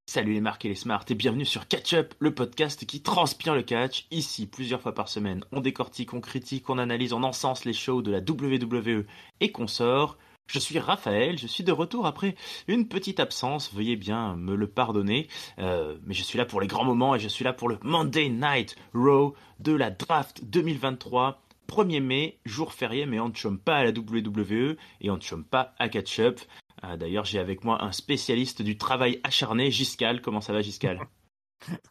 Salut les marques et les smarts et bienvenue sur Catch Up, le podcast qui transpire le catch. Ici, plusieurs fois par semaine, on décortique, on critique, on analyse, on encense les shows de la WWE et consorts. Je suis Raphaël, je suis de retour après une petite absence, veuillez bien me le pardonner. Mais je suis là pour les grands moments et je suis là pour le Monday Night Raw de la Draft 2023. 1er mai, jour férié, mais on ne chôme pas à la WWE et on ne chôme pas à Catch Up. D'ailleurs, j'ai avec moi un spécialiste du travail acharné, Giscal. Comment ça va, Giscal?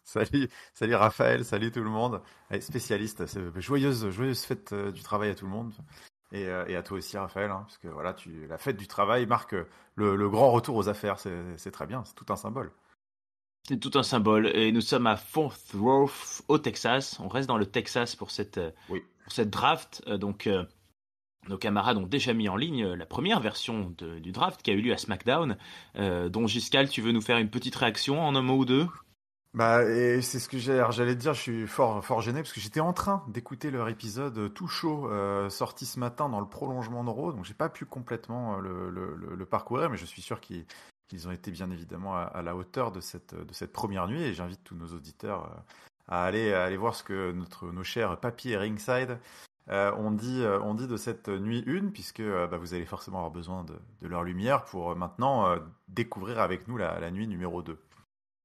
Salut Raphaël, salut tout le monde. Allez, spécialiste, joyeuse fête du travail à tout le monde et à toi aussi Raphaël, hein, parce que voilà, la fête du travail marque le grand retour aux affaires. C'est très bien, c'est tout un symbole. C'est tout un symbole. Et nous sommes à Fort Worth, au Texas. On reste dans le Texas Oui. pour cette draft. Nos camarades ont déjà mis en ligne la première version du draft qui a eu lieu à SmackDown. Dont Giscal, tu veux nous faire une petite réaction en un mot ou deux? Bah, et c'est ce que j'allais te dire, je suis fort gêné parce que j'étais en train d'écouter leur épisode tout chaud sorti ce matin dans le prolongement de Raw, donc j'ai pas pu complètement le parcourir, mais je suis sûr qu'ils ont été bien évidemment à la hauteur de cette première nuit, et j'invite tous nos auditeurs à aller voir ce que nos chers papy et Ringside ont dit de cette nuit 1, puisque bah, vous allez forcément avoir besoin de leur lumière pour maintenant découvrir avec nous la nuit numéro 2.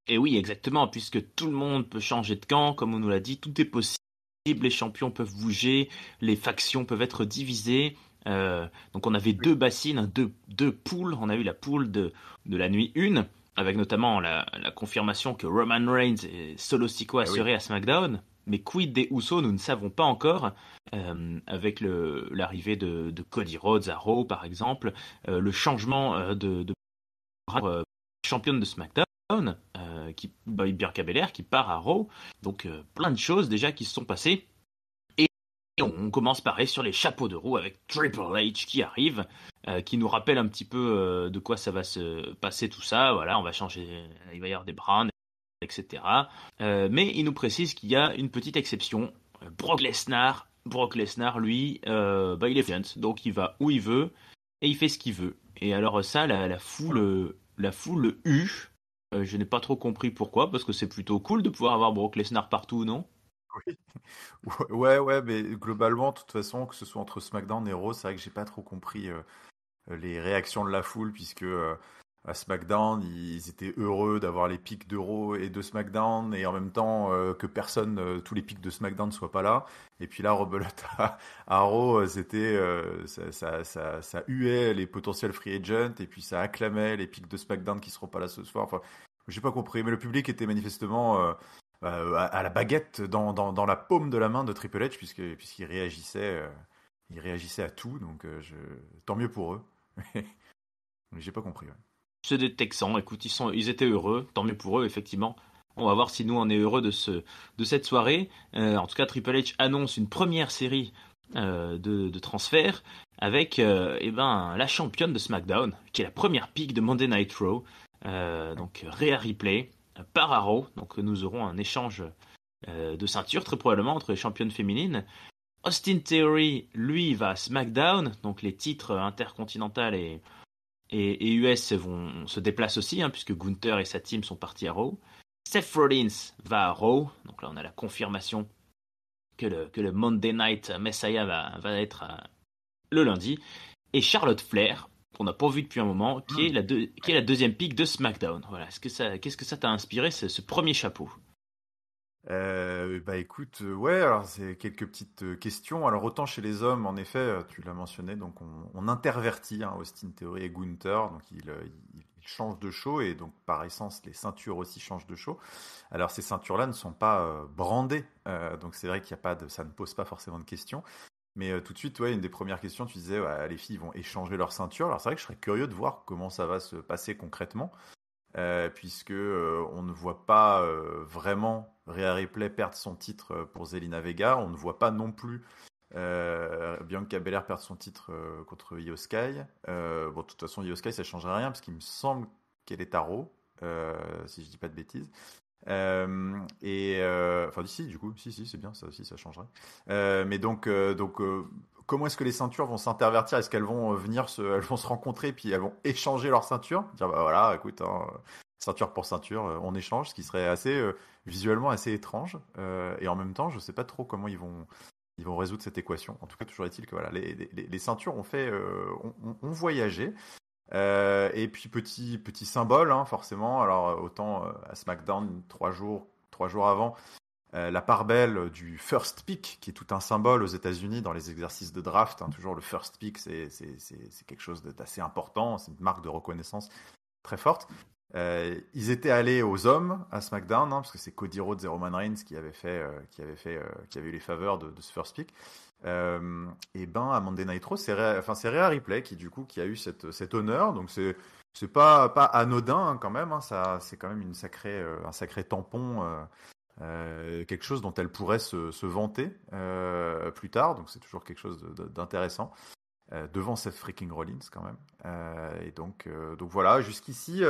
Et oui, exactement, puisque tout le monde peut changer de camp, comme on nous l'a dit, tout est possible. Les champions peuvent bouger, les factions peuvent être divisées. Donc on avait deux bassines, deux poules. On a eu la poule de la nuit 1, avec notamment la confirmation que Roman Reigns et Solo Sikoa Oui. seraient à SmackDown. Mais quid des Usos, nous ne savons pas encore. Avec l'arrivée de Cody Rhodes à Raw, par exemple, le changement de championne de SmackDown, Bianca Belair, qui part à Raw. Donc plein de choses déjà qui se sont passées. Et on commence pareil sur les chapeaux de roue avec Triple H qui arrive, qui nous rappelle un petit peu de quoi ça va se passer tout ça. Voilà, on va changer, il va y avoir des brands, etc. Mais il nous précise qu'il y a une petite exception. Brock Lesnar. Brock Lesnar, lui, il est fiant, donc il va où il veut et il fait ce qu'il veut. Et alors ça, la foule hue. Je n'ai pas trop compris pourquoi, parce que c'est plutôt cool de pouvoir avoir Brock Lesnar partout, non? Oui. Ouais, mais globalement, de toute façon, que ce soit entre SmackDown et Raw, c'est vrai que j'ai pas trop compris les réactions de la foule, puisque à SmackDown, ils étaient heureux d'avoir les pics de Raw et de SmackDown, et en même temps que tous les pics de SmackDown ne soient pas là. Et puis là, rebelote à Raw, ça huait les potentiels free agents, et puis ça acclamait les pics de SmackDown qui seront pas là ce soir. Enfin, j'ai pas compris, mais le public était manifestement à la baguette dans la paume de la main de Triple H, puisqu'il il réagissait à tout, donc tant mieux pour eux. Mais j'ai pas compris. Ouais. Ceux des Texans, écoute, ils étaient heureux, tant mieux pour eux, effectivement. On va voir si nous on est heureux de cette soirée. En tout cas, Triple H annonce une première série de transferts avec la championne de SmackDown, qui est la première pick de Monday Night Raw. Donc Rhea Ripley par Arrow. Donc nous aurons un échange de ceinture très probablement entre les championnes féminines. Austin Theory, lui, va à SmackDown. Donc les titres intercontinental et US se déplacent aussi, hein, puisque Gunther et sa team sont partis à Raw. Seth Rollins va à Raw. Donc là, on a la confirmation que le Monday Night Messiah va être le lundi. Et Charlotte Flair, qu'on n'a pas vu depuis un moment, qui est la deuxième pick de SmackDown. Voilà. Qu'est-ce que ça t'a inspiré, ce premier chapeau? Bah écoute, ouais, alors c'est quelques petites questions. Alors autant chez les hommes, en effet, tu l'as mentionné, donc on intervertit hein, Austin Theory et Gunther, donc ils changent de show, et donc par essence les ceintures aussi changent de show. Alors ces ceintures-là ne sont pas brandées, donc c'est vrai qu'il y a pas ça ne pose pas forcément de questions. Mais tout de suite, ouais, une des premières questions, tu disais, ouais, les filles vont échanger leurs ceintures. Alors c'est vrai que je serais curieux de voir comment ça va se passer concrètement. Puisque on ne voit pas vraiment Rhea Ripley perdre son titre pour Zelina Vega. On ne voit pas non plus Bianca Belair perdre son titre contre Io Sky. Bon, de toute façon, Io Sky, ça ne changerait rien, parce qu'il me semble qu'elle est à Raw, si je dis pas de bêtises. Enfin, d'ici, du coup, si, c'est bien, ça aussi, ça changerait. Mais donc comment est-ce que les ceintures vont s'intervertir? Est-ce qu'elles vont elles vont se rencontrer puis elles vont échanger leurs ceintures? Dire bah voilà, écoute, hein, ceinture pour ceinture, on échange, ce qui serait assez visuellement assez étrange. Et en même temps, je sais pas trop comment ils vont résoudre cette équation. En tout cas, toujours est-il que voilà, les ceintures ont voyagé. Et puis petit symbole, hein, forcément. Alors autant à SmackDown 3 jours avant, la part belle du first pick, qui est tout un symbole aux États-Unis dans les exercices de draft. Hein, toujours le first pick, c'est quelque chose d'assez important. C'est une marque de reconnaissance très forte. Ils étaient allés aux hommes à SmackDown, hein, parce que c'est Cody Rhodes et Roman Reigns qui avaient eu les faveurs de ce first pick. Et ben à Monday Night Raw, c'est Rhea Ripley qui a eu cet honneur. Donc c'est pas anodin, hein, quand même. Hein, ça c'est quand même un sacré tampon. Quelque chose dont elle pourrait se vanter plus tard, donc c'est toujours quelque chose d'intéressant devant Seth freaking Rollins quand même. Et donc voilà, jusqu'ici,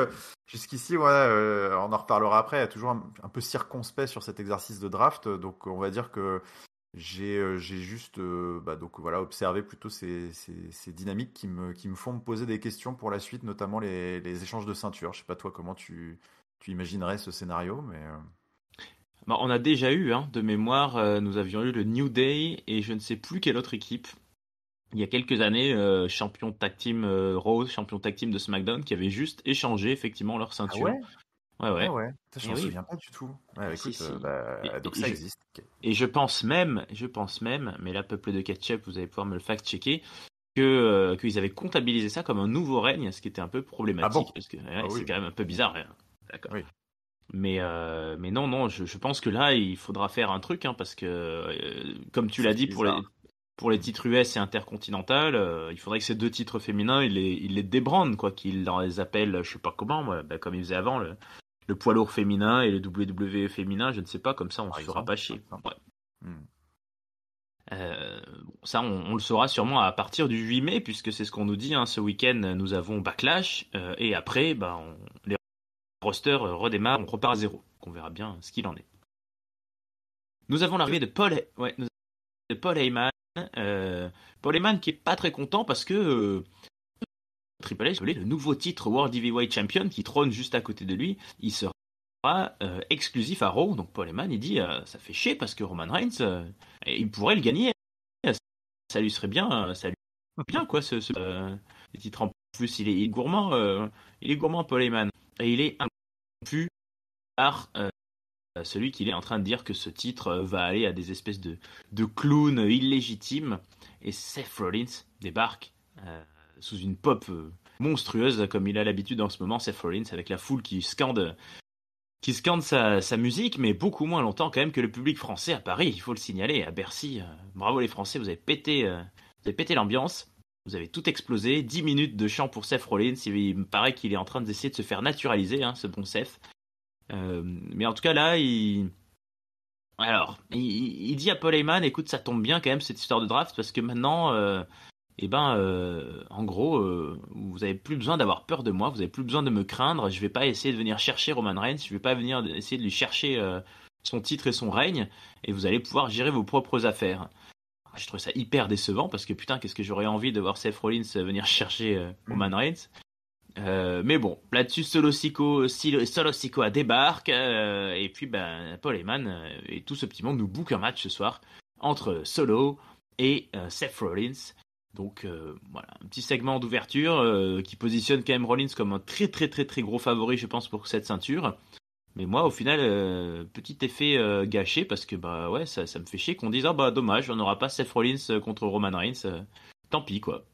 voilà, on en reparlera après. Toujours un peu circonspect sur cet exercice de draft, donc on va dire que j'ai juste donc voilà, observé plutôt ces dynamiques qui me font me poser des questions pour la suite, notamment les échanges de ceintures. Je sais pas toi comment tu imaginerais ce scénario, mais Bah, on a déjà eu, hein, de mémoire, nous avions eu le New Day et je ne sais plus quelle autre équipe. Il y a quelques années, champion tag team Raw, champion tag team de SmackDown, qui avaient juste échangé effectivement leur ah ceinture. ouais. Ouais, Ah ouais. ouais, ça, je Et m'en oui. souviens pas du tout. Ouais, Ah, si, écoute, si. donc ça existe. Ok. Et je pense même, mais là, peuple de ketchup, vous allez pouvoir me le fact-checker, qu'ils avaient comptabilisé ça comme un nouveau règne, ce qui était un peu Ah bon? problématique, parce que Ah ouais, c'est oui, quand même un peu bizarre. Hein. D'accord. oui. Mais non, non, je pense que là, il faudra faire un truc, hein, parce que, comme tu Ça l'as fait dit, bizarre. pour les titres US et intercontinental, il faudrait que ces deux titres féminins, ils les débrandent, quoi, qu'ils les appellent, je sais pas comment, moi, bah, comme ils faisaient avant, le poids lourd féminin et le WWE féminin, je ne sais pas, comme ça, on Par se fera exemple. pas Par chier. exemple. Ouais. Hmm. Bon, ça, on le saura sûrement à partir du 8 mai, puisque c'est ce qu'on nous dit, hein, ce week-end, nous avons Backlash, et après, bah, les rosters redémarrent, on repart à zéro. Donc on verra bien ce qu'il en est. Nous avons l'arrivée de Paul Heyman. Paul Heyman qui est pas très content parce que Triple H, le nouveau titre World Heavyweight Champion qui trône juste à côté de lui, il sera exclusif à Raw. Donc Paul Heyman il dit ça fait chier parce que Roman Reigns il pourrait le gagner. Ça lui serait bien, ça lui serait bien quoi ce titre. En plus il est gourmand, Paul Heyman et il est interrompu par celui qui est en train de dire que ce titre va aller à des espèces de clowns illégitimes. Et Seth Rollins débarque sous une pop monstrueuse, comme il a l'habitude en ce moment, Seth Rollins, avec la foule qui scande sa musique, mais beaucoup moins longtemps quand même que le public français à Paris, il faut le signaler, à Bercy. Bravo les Français, vous avez pété l'ambiance. Vous avez tout explosé, 10 minutes de chant pour Seth Rollins, il me paraît qu'il est en train d'essayer de se faire naturaliser, hein, ce bon Seth. Mais en tout cas là, il dit à Paul Heyman, écoute, ça tombe bien quand même cette histoire de draft parce que maintenant, en gros, vous avez plus besoin d'avoir peur de moi, vous avez plus besoin de me craindre. Je vais pas essayer de venir chercher Roman Reigns, je vais pas venir essayer de lui chercher son titre et son règne, et vous allez pouvoir gérer vos propres affaires. Je trouve ça hyper décevant parce que putain, qu'est-ce que j'aurais envie de voir Seth Rollins venir chercher Roman Reigns. Mais bon, là-dessus, Solo Sikoa débarque, et puis ben, Paul Heyman et tout ce petit monde nous book un match ce soir entre Solo et Seth Rollins. Donc voilà, un petit segment d'ouverture qui positionne quand même Rollins comme un très très très très gros favori, je pense, pour cette ceinture. Mais moi, au final, petit effet gâché parce que bah ouais, ça me fait chier qu'on dise ah bah dommage, on n'aura pas Seth Rollins contre Roman Reigns. Tant pis quoi.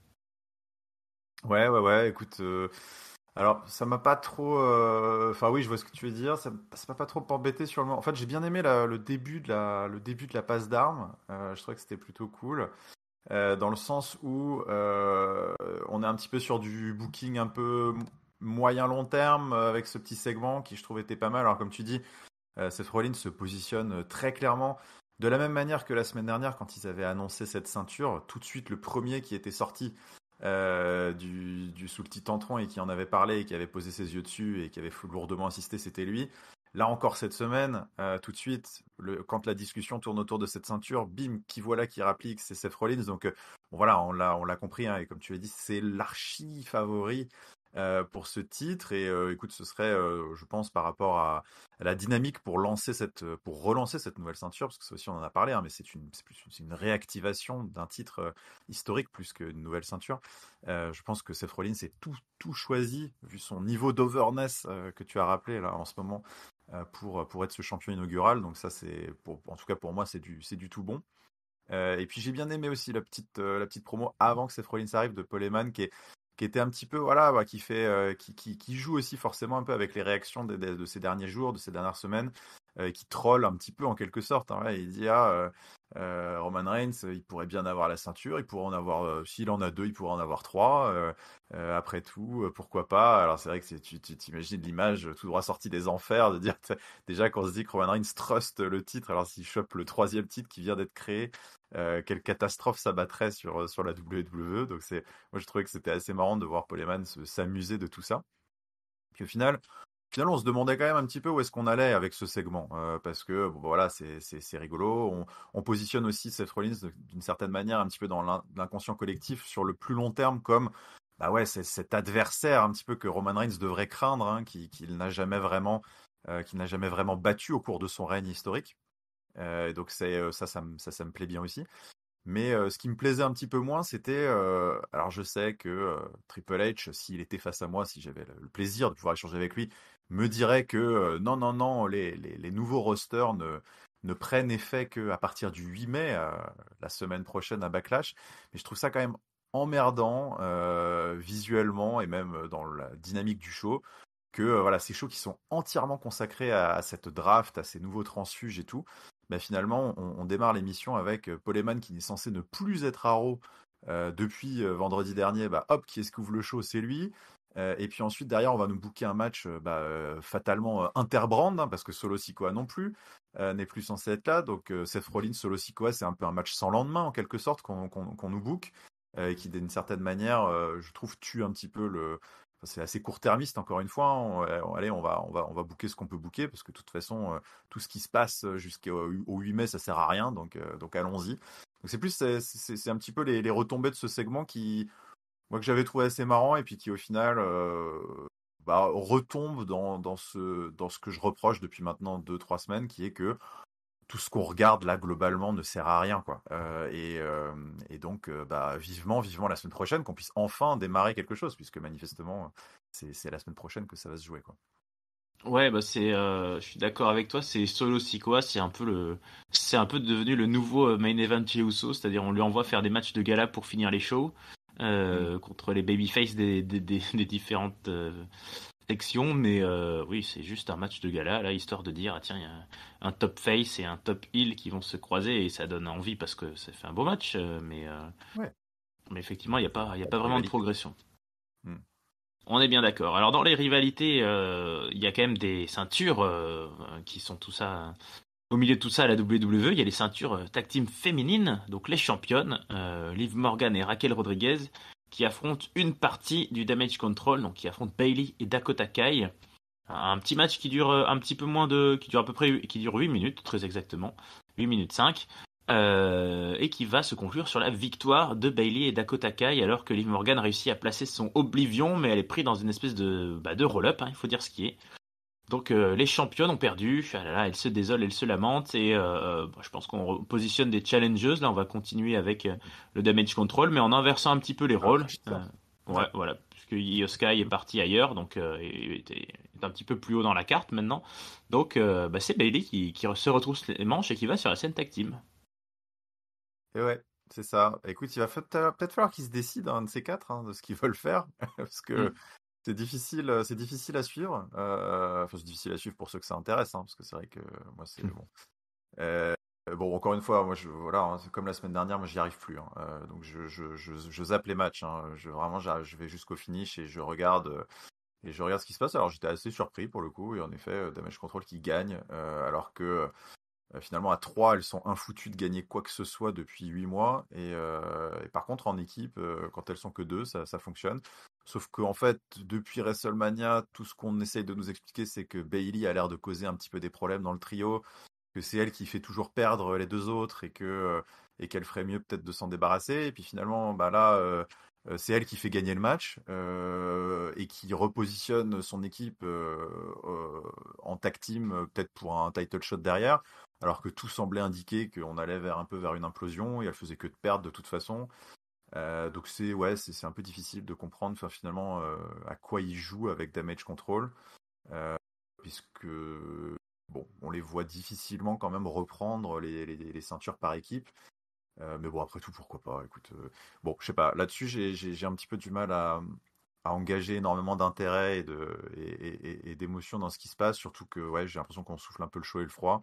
Ouais, écoute, alors ça m'a pas trop. Enfin oui, je vois ce que tu veux dire. Ça m'a pas trop embêté sur le moment. En fait, j'ai bien aimé le début de la passe d'armes. Je trouvais que c'était plutôt cool. Dans le sens où on est un petit peu sur du booking un peu moyen long terme avec ce petit segment qui je trouve était pas mal. Alors comme tu dis, Seth Rollins se positionne très clairement de la même manière que la semaine dernière quand ils avaient annoncé cette ceinture. Tout de suite, le premier qui était sorti du sous le petit tantron et qui en avait parlé et qui avait posé ses yeux dessus et qui avait lourdement insisté, c'était lui. Là encore cette semaine, tout de suite, quand la discussion tourne autour de cette ceinture, bim, qui voilà qui rapplique, c'est Seth Rollins. Donc bon, voilà, on l'a compris, hein, et comme tu l'as dit, c'est l'archi favori pour ce titre. Et écoute, ce serait, je pense, par rapport à la dynamique pour relancer cette nouvelle ceinture, parce que ça aussi on en a parlé, hein, mais c'est une réactivation d'un titre historique plus qu'une nouvelle ceinture. Je pense que Seth Rollins c'est tout choisi, vu son niveau d'overness que tu as rappelé là en ce moment, pour être ce champion inaugural. Donc ça, en tout cas pour moi, c'est du tout bon. Et puis j'ai bien aimé aussi la petite promo avant que Seth Rollins arrive de Paul Heyman, qui était un petit peu, voilà, qui fait, qui joue aussi forcément un peu avec les réactions de ces derniers jours, de ces dernières semaines, qui troll un petit peu en quelque sorte, hein. Ouais, il dit, Roman Reigns, il pourrait bien avoir la ceinture, il pourrait en avoir, s'il en a deux, il pourrait en avoir trois. Après tout, pourquoi pas? Alors c'est vrai que tu t'imagines l'image tout droit sortie des enfers de dire déjà qu'on se dit que Roman Reigns trust le titre, alors s'il chope le troisième titre qui vient d'être créé, quelle catastrophe ça battrait sur la WWE. Donc moi je trouvais que c'était assez marrant de voir Paul Heyman s'amuser de tout ça. Puis au final, on se demandait quand même un petit peu où est-ce qu'on allait avec ce segment, parce que bon, voilà, c'est rigolo. On positionne aussi Seth Rollins d'une certaine manière un petit peu dans l'inconscient collectif sur le plus long terme comme, bah ouais, c'est cet adversaire un petit peu que Roman Reigns devrait craindre, hein, qu'il n'a jamais vraiment battu au cours de son règne historique. Donc ça me plaît bien aussi. Mais ce qui me plaisait un petit peu moins, c'était, alors je sais que Triple H, s'il était face à moi, si j'avais le plaisir de pouvoir échanger avec lui, me dirait que non, non, non, les nouveaux rosters ne prennent effet qu'à partir du 8 mai, la semaine prochaine à Backlash. Mais je trouve ça quand même emmerdant, visuellement et même dans la dynamique du show, que voilà, ces shows qui sont entièrement consacrés à cette draft, à ces nouveaux transfuges et tout, bah finalement, on démarre l'émission avec Paul Heyman qui est censé ne plus être à Raw depuis vendredi dernier. Bah hop, qui est-ce qui ouvre le show? C'est lui. Et puis ensuite, derrière, on va nous booker un match fatalement interbrand, hein, parce que Solo Sikoa non plus n'est plus censé être là. Donc Seth Rollins, Solo Sikoa, c'est un peu un match sans lendemain, en quelque sorte, qu'on nous book, et qui, d'une certaine manière, je trouve, tue un petit peu c'est assez court-termiste, encore une fois, hein. Allez, on va booker ce qu'on peut booker, parce que de toute façon, tout ce qui se passe jusqu'au 8 mai, ça sert à rien, donc allons-y. Donc c'est un petit peu les retombées de ce segment moi, que j'avais trouvé assez marrant, et puis qui au final retombe dans ce que je reproche depuis maintenant 2-3 semaines, qui est que tout ce qu'on regarde là globalement ne sert à rien, quoi. Et donc vivement la semaine prochaine qu'on puisse enfin démarrer quelque chose, puisque manifestement c'est la semaine prochaine que ça va se jouer, quoi. Ouais, bah je suis d'accord avec toi. C'est Solo Sikoa, c'est un peu devenu le nouveau main event chez Uso, c'est-à-dire on lui envoie faire des matchs de gala pour finir les shows contre les babyface des différentes sections, mais oui, c'est juste un match de gala là, histoire de dire ah tiens, il y a un top face et un top heel qui vont se croiser et ça donne envie parce que ça fait un beau match, Ouais, mais effectivement il y a pas vraiment de rivalité. progression. On est bien d'accord. Alors dans les rivalités, il y a quand même des ceintures qui sont tout ça. Au milieu de tout ça, à la WWE, il y a les ceintures tag team féminines, donc les championnes, Liv Morgan et Raquel Rodriguez, qui affrontent une partie du Damage Control, donc qui affrontent Bayley et Dakota Kai. Un petit match qui dure un petit peu moins qui dure à peu près, qui dure 8 minutes, très exactement, 8 minutes 5, et qui va se conclure sur la victoire de Bayley et Dakota Kai, alors que Liv Morgan réussit à placer son Oblivion, mais elle est prise dans une espèce de roll-up, hein, il faut dire ce qui est. Donc les championnes ont perdu, ah là là, elles se désolent, elles se lamentent, et je pense qu'on positionne des challengers, là on va continuer avec le damage control, mais en inversant un petit peu les rôles. Ouais. Ouais, voilà, puisque Io Sky est parti ailleurs, donc il est un petit peu plus haut dans la carte maintenant. Donc c'est Bayley qui se retrousse les manches et qui va sur la scène tag team. Et ouais, c'est ça. Écoute, il va peut-être falloir qu'ils se décident, un de ces quatre, hein, de ce qu'ils veulent faire, parce que Mm. c'est difficile à suivre. Enfin, c'est difficile à suivre pour ceux que ça intéresse, hein, parce que c'est vrai que moi, c'est bon. Bon, encore une fois, moi, voilà, hein, c'est comme la semaine dernière, moi, j'y arrive plus, hein. Donc, je zappe les matchs, hein. Vraiment, je vais jusqu'au finish et je regarde ce qui se passe. Alors, j'étais assez surpris pour le coup, et en effet, Damage Control qui gagne, alors que finalement, à 3, elles sont infoutues de gagner quoi que ce soit depuis 8 mois. Et par contre, en équipe, quand elles sont que 2, ça fonctionne. Sauf qu'en fait, depuis WrestleMania, tout ce qu'on essaye de nous expliquer, c'est que Bayley a l'air de causer un petit peu des problèmes dans le trio, que c'est elle qui fait toujours perdre les deux autres, et qu'elle ferait mieux peut-être de s'en débarrasser. Et puis finalement, bah là, c'est elle qui fait gagner le match et qui repositionne son équipe en tag team, peut-être pour un title shot derrière, alors que tout semblait indiquer qu'on allait un peu vers une implosion et elle faisait que de perdre de toute façon. Donc c'est un peu difficile de comprendre finalement à quoi ils jouent avec Damage Control, puisque bon, on les voit difficilement quand même reprendre les ceintures par équipe. Mais bon, après tout, pourquoi pas. Écoute, bon, je sais pas. Là-dessus, j'ai un petit peu du mal à engager énormément d'intérêt et d'émotion dans ce qui se passe. Surtout que ouais, j'ai l'impression qu'on souffle un peu le chaud et le froid.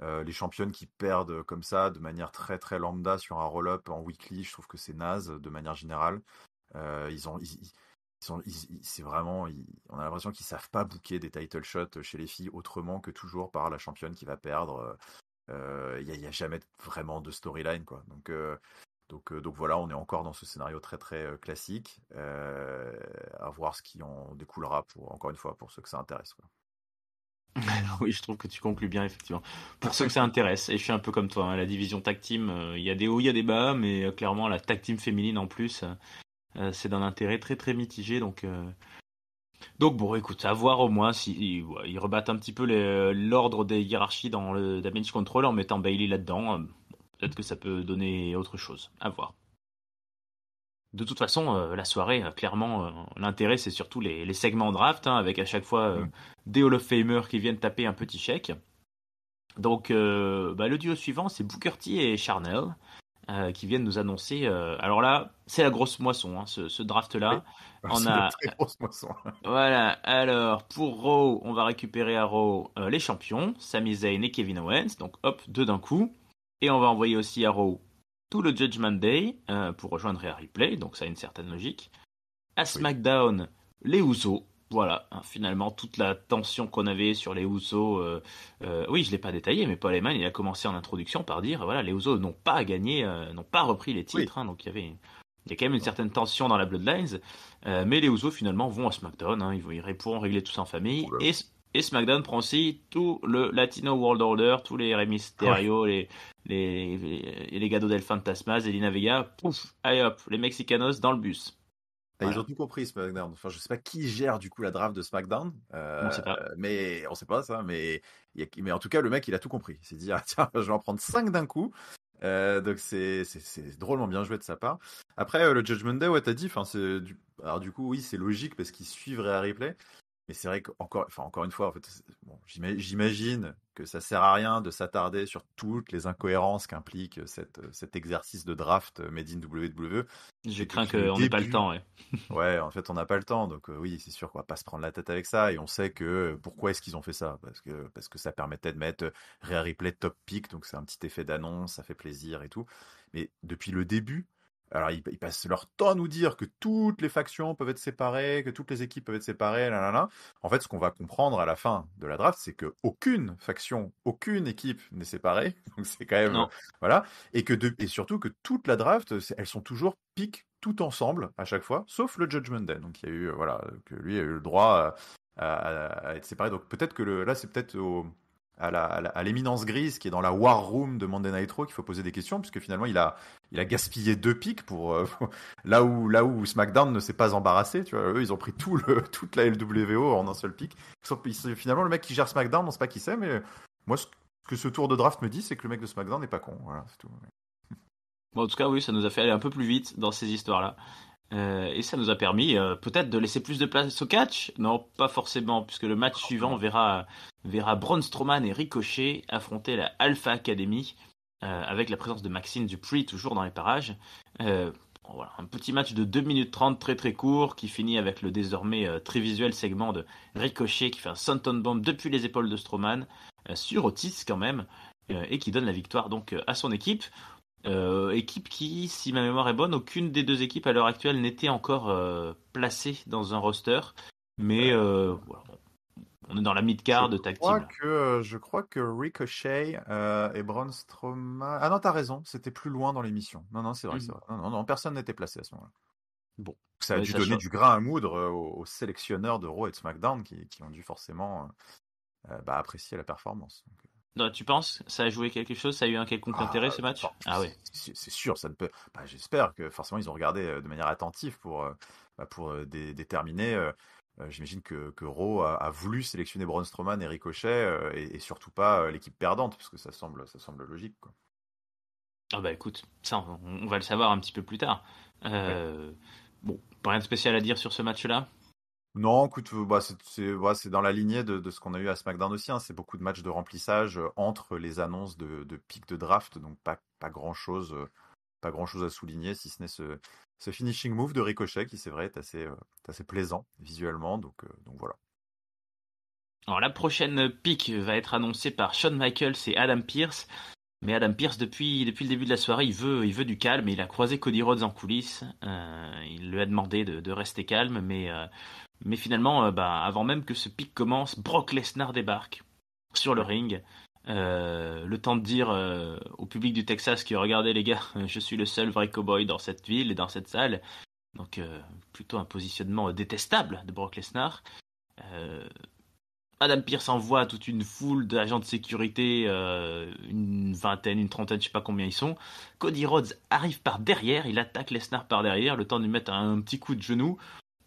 Les championnes qui perdent comme ça, de manière très très lambda sur un roll-up en weekly, je trouve que c'est naze de manière générale. C'est vraiment, on a l'impression qu'ils savent pas booker des title shots chez les filles autrement que toujours par la championne qui va perdre. Il y a jamais vraiment de storyline, quoi. Donc voilà, on est encore dans ce scénario très très classique. À voir ce qui en découlera encore une fois, pour ceux que ça intéresse, quoi. Oui, je trouve que tu conclus bien, effectivement. Pour ceux que ça intéresse, et je suis un peu comme toi, hein, la division tag team, il y a des hauts, il y a des bas, mais clairement, la tag team féminine en plus, c'est d'un intérêt très très mitigé. Donc bon, écoute, à voir au moins s'ils ils rebattent un petit peu l'ordre des hiérarchies dans le damage control en mettant Bailey là-dedans. Peut-être que ça peut donner autre chose. À voir. De toute façon, la soirée, clairement, l'intérêt, c'est surtout les segments draft, hein, avec à chaque fois Mm. des Hall of Famers qui viennent taper un petit chèque. Donc, le duo suivant, c'est Booker T et Charnel, qui viennent nous annoncer. Alors là, c'est la grosse moisson, hein, ce Oui, draft-là. On c'est une a, très grosse moisson. voilà. Alors, pour Raw, on va récupérer à Raw les champions, Sami Zayn et Kevin Owens. Donc, hop, deux d'un coup. Et on va envoyer aussi à Raw tout le Judgment Day pour rejoindre Rhea Ripley. Donc, ça a une certaine logique. À Oui. SmackDown, les Usos. Voilà, hein, finalement, toute la tension qu'on avait sur les Usos. Oui, je ne l'ai pas détaillé, mais Paul Heyman, il a commencé en introduction par dire voilà, les Usos n'ont pas gagné, n'ont pas repris les Oui. titres. Hein, donc, il y a quand même une certaine tension dans la Bloodlines. Mais les Usos, finalement, vont à SmackDown. Hein, ils pourront régler tout ça en famille. Oula. Et SmackDown prend aussi tout le Latino World Order, tous les Rey Ouais. Mysterio, les Legado del Fantasma, Zelina Vega. Pouf, allez hop, les Mexicanos dans le bus. Ils ont Voilà. tout compris, SmackDown. Enfin, je sais pas qui gère du coup la draft de SmackDown, On sait pas. mais on sait pas ça. Mais en tout cas, le mec, il a tout compris. Il s'est dit, ah, tiens, je vais en prendre 5 d'un coup. Donc c'est drôlement bien joué de sa part. Après, le Judgment Day, ouais, t'as dit, enfin, alors du coup, oui, c'est logique parce qu'ils suivent Rhea Ripley. Mais c'est vrai encore une fois, en fait, bon, j'imagine que ça sert à rien de s'attarder sur toutes les incohérences qu'implique cet exercice de draft Made in WWE. Je C'est crains depuis le qu'on n'ait pas le début. temps. Ouais. Ouais, en fait, on n'a pas le temps, donc oui, c'est sûr qu'on va pas se prendre la tête avec ça. Et on sait que pourquoi est-ce qu'ils ont fait ça? Parce que ça permettait de mettre Rhea Ripley top pick, donc c'est un petit effet d'annonce, ça fait plaisir et tout. Mais depuis le début, alors ils passent leur temps à nous dire que toutes les factions peuvent être séparées, que toutes les équipes peuvent être séparées, là, là, là. En fait, ce qu'on va comprendre à la fin de la draft, c'est que aucune faction, aucune équipe n'est séparée. Donc c'est quand même Non. voilà, et surtout que toute la draft, elles sont toujours pick tout ensemble à chaque fois, sauf le Judgment Day. Donc il y a eu voilà, que lui a eu le droit à être séparé. Donc peut-être que là c'est peut-être à l'éminence grise qui est dans la War Room de Monday Night Raw qu'il faut poser des questions, puisque finalement il a gaspillé 2 picks pour là où SmackDown ne s'est pas embarrassé. Tu vois, eux ils ont pris toute la LWO en un seul pick. Finalement le mec qui gère SmackDown, on sait pas qui c'est, mais moi ce que ce tour de draft me dit, c'est que le mec de SmackDown n'est pas con. Voilà, c'est tout. Bon, en tout cas, oui, ça nous a fait aller un peu plus vite dans ces histoires-là. Et ça nous a permis peut-être de laisser plus de place au catch. Non, pas forcément, puisque le match suivant Non. verra Braun Strowman et Ricochet affronter la Alpha Academy avec la présence de Maxine Dupree toujours dans les parages. Voilà, un petit match de 2 minutes 30 très très court qui finit avec le désormais très visuel segment de Ricochet qui fait un Swanton Bomb depuis les épaules de Strowman sur Otis quand même et qui donne la victoire donc à son équipe. Équipe qui, si ma mémoire est bonne, aucune des deux équipes à l'heure actuelle n'était encore placée dans un roster. Mais voilà, on est dans la Je mid-card de tag crois team. Là. que je crois que Ricochet et Braun Strowman. Ah non, t'as raison, c'était plus loin dans l'émission. Non, non, c'est vrai, c'est Mhm. vrai. Non, non, non, personne n'était placé à ce moment-là. Bon, Ça a ouais, dû ça donner change. du grain à moudre aux sélectionneurs de Raw et de SmackDown qui ont dû forcément apprécier la performance. Non, tu penses? Ça a joué quelque chose? Ça a eu un quelconque intérêt ce match? Ah ouais. C'est sûr, ça ne peut. Bah, j'espère que forcément ils ont regardé de manière attentive pour déterminer. J'imagine que Raw a voulu sélectionner Braun Strowman et Ricochet et surtout pas l'équipe perdante, parce que ça semble logique, quoi. Ah bah écoute, ça on va le savoir un petit peu plus tard. Ouais. Euh, bon, rien de spécial à dire sur ce match-là. Non, écoute, bah, c'est dans la lignée de ce qu'on a eu à SmackDown aussi, hein. C'est beaucoup de matchs de remplissage entre les annonces de pics de draft, donc pas grand chose à souligner, si ce n'est ce finishing move de Ricochet qui, c'est vrai, est assez plaisant visuellement, donc voilà. Alors la prochaine pick va être annoncée par Shawn Michaels et Adam Pearce. Mais Adam Pearce, depuis le début de la soirée, il veut du calme. Il a croisé Cody Rhodes en coulisses. Il lui a demandé de rester calme. Mais finalement, avant même que ce pic commence, Brock Lesnar débarque sur le Ouais. ring. Le temps de dire au public du Texas que regardez les gars, je suis le seul vrai cowboy dans cette ville et dans cette salle. Donc plutôt un positionnement détestable de Brock Lesnar. Euh, Adam Pearce envoie toute une foule d'agents de sécurité, une vingtaine, une trentaine, je sais pas combien ils sont. Cody Rhodes arrive par derrière, il attaque Lesnar par derrière, le temps de lui mettre un petit coup de genou.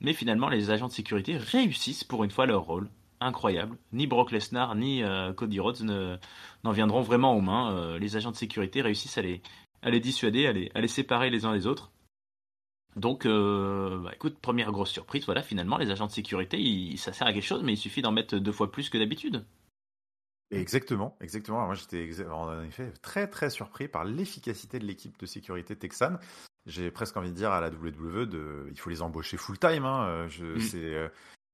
Mais finalement, les agents de sécurité réussissent pour une fois leur rôle. Incroyable. Ni Brock Lesnar, ni Cody Rhodes n'en viendront vraiment aux mains. Les agents de sécurité réussissent à les dissuader, à les séparer les uns des autres. Donc, écoute, première grosse surprise, voilà, finalement, les agents de sécurité, ça sert à quelque chose, mais il suffit d'en mettre 2 fois plus que d'habitude. Exactement, exactement. Alors moi, j'étais en effet très très surpris par l'efficacité de l'équipe de sécurité texane. J'ai presque envie de dire à la WWE il faut les embaucher full time, hein. Mm.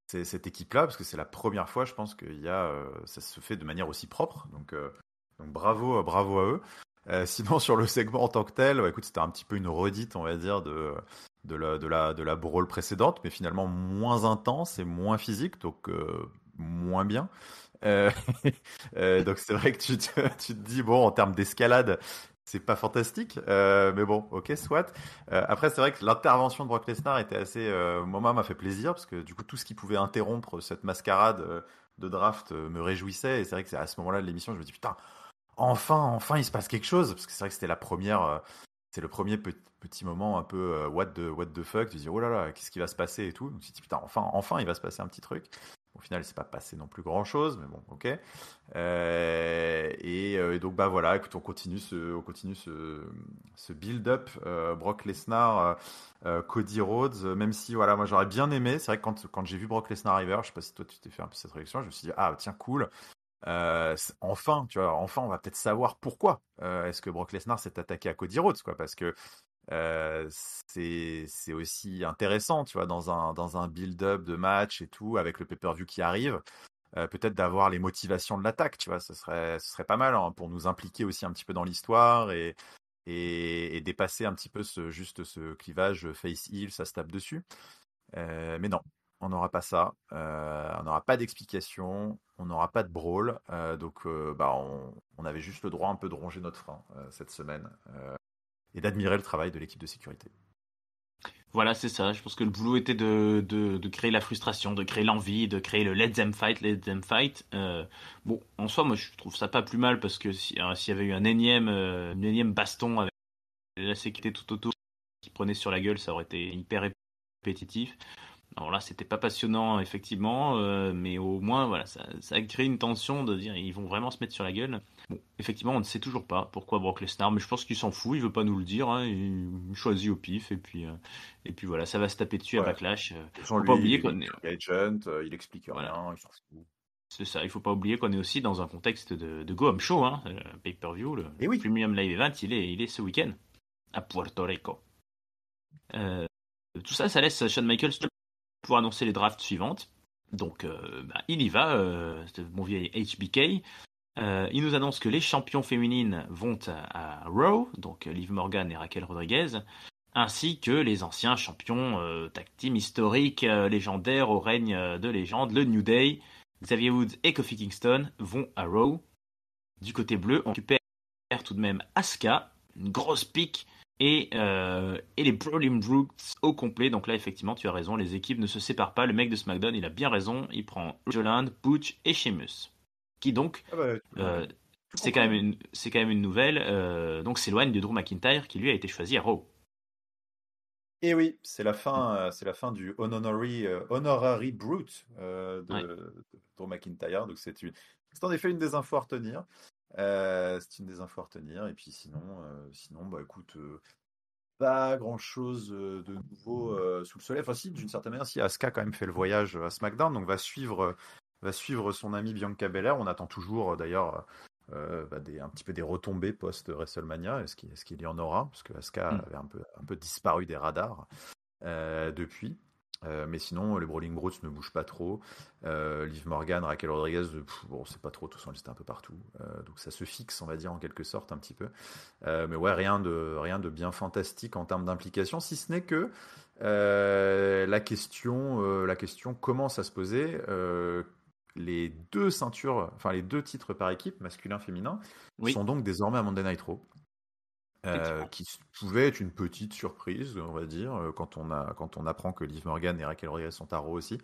C'est cette équipe-là, parce que c'est la première fois, je pense, ça se fait de manière aussi propre. Donc bravo, bravo à eux. Sinon, sur le segment en tant que tel, bah, écoute, c'était un petit peu une redite, on va dire, de la brawl précédente, mais finalement moins intense et moins physique, donc moins bien. Euh, donc c'est vrai que tu te dis, bon, en termes d'escalade, c'est pas fantastique, mais bon, ok, soit. Après, c'est vrai que l'intervention de Brock Lesnar était assez, moi, m'a fait plaisir, parce que du coup, tout ce qui pouvait interrompre cette mascarade de draft me réjouissait, et c'est vrai que c'est à ce moment-là de l'émission, je me dis, putain, enfin, il se passe quelque chose, parce que c'est vrai que c'était c'est le premier petit moment un peu what the fuck, tu te dis, oh là là, qu'est-ce qui va se passer et tout, donc tu te dis, putain, enfin, il va se passer un petit truc. Au final, il s'est pas passé non plus grand-chose, mais bon, ok. Et donc bah voilà, écoute, ce build-up Brock Lesnar, Cody Rhodes, même si voilà, moi j'aurais bien aimé. C'est vrai que quand j'ai vu Brock Lesnar arriver, je sais pas si toi tu t'es fait un peu cette réaction, je me suis dit ah tiens cool, enfin tu vois, enfin on va peut-être savoir pourquoi est-ce que Brock Lesnar s'est attaqué à Cody Rhodes, quoi, parce que c'est aussi intéressant, tu vois, dans un build-up de match et tout, avec le pay-per-view qui arrive, peut-être d'avoir les motivations de l'attaque, tu vois, ce serait pas mal, hein, pour nous impliquer aussi un petit peu dans l'histoire et dépasser un petit peu juste ce clivage face-heel, ça se tape dessus. Mais non, on n'aura pas ça, on n'aura pas d'explication, on n'aura pas de brawl, donc on avait juste le droit un peu de ronger notre frein cette semaine et d'admirer le travail de l'équipe de sécurité. Voilà, c'est ça. Je pense que le boulot était de créer la frustration, de créer l'envie, de créer le let them fight, let them fight. Bon, en soi, moi, je trouve ça pas plus mal parce que s'il y avait eu une énième baston avec la sécurité tout autour qui prenait sur la gueule, ça aurait été hyper répétitif. Alors là, c'était pas passionnant, effectivement, mais au moins, voilà, ça a créé une tension de dire ils vont vraiment se mettre sur la gueule. Bon, effectivement, on ne sait toujours pas pourquoi Brock Lesnar, mais je pense qu'il s'en fout, il veut pas nous le dire, hein, il choisit au pif, et puis voilà, ça va se taper dessus à Ouais. Backlash. De toute façon, Faut pas lui, oublier il qu'on est est, free agent, il explique voilà, rien, il s'en fout. c'est ça, il faut pas oublier qu'on est aussi dans un contexte de Go Home Show, hein, pay-per-view, le Et oui, Premium Live Event, il est ce week-end à Puerto Rico. Euh, Tout ça, ça laisse Shawn Michaels pour annoncer les drafts suivantes. Donc, il y va, ce bon vieil HBK. Il nous annonce que les champions féminines vont à Raw, donc Liv Morgan et Raquel Rodriguez, ainsi que les anciens champions tag team historiques, légendaires au règne de légende, le New Day, Xavier Woods et Kofi Kingston vont à Raw. Du côté bleu, on récupère tout de même Asuka, une grosse pique, et les Brawling Brutes au complet. Donc là, effectivement, tu as raison, les équipes ne se séparent pas. Le mec de SmackDown, il a bien raison. Il prend Joland, Butch et Sheamus. Qui donc, ah bah, euh, Je comprends. C'est quand même une nouvelle. Donc s'éloigne de Drew McIntyre qui lui a été choisi à Raw. Et oui, c'est la fin du honorary brute Ouais. de Drew McIntyre. Donc c'est en effet une des infos à retenir. C'est une des infos à retenir. Et puis sinon, bah écoute, pas grand-chose de nouveau sous le soleil. Enfin si, d'une certaine manière, si Asuka quand même fait le voyage à SmackDown, donc va suivre son amie Bianca Belair. On attend toujours d'ailleurs un petit peu des retombées post-WrestleMania. Est-ce qu'il y en aura? Parce que Asuka Mm. avait un peu disparu des radars depuis. Mais sinon, les Brawling Brutes ne bougent pas trop. Liv Morgan, Raquel Rodriguez, bon, c'est pas trop, tout ça, c'était un peu partout. Donc ça se fixe, on va dire, en quelque sorte, un petit peu. Mais ouais, rien de bien fantastique en termes d'implication, si ce n'est que la question commence à se poser. Les deux ceintures, enfin les deux titres par équipe, masculin-féminin, Oui, sont donc désormais à Monday Night Raw. effectivement. Qui pouvait être une petite surprise, on va dire, quand on apprend que Liv Morgan et Raquel Rodriguez sont à Raw aussi.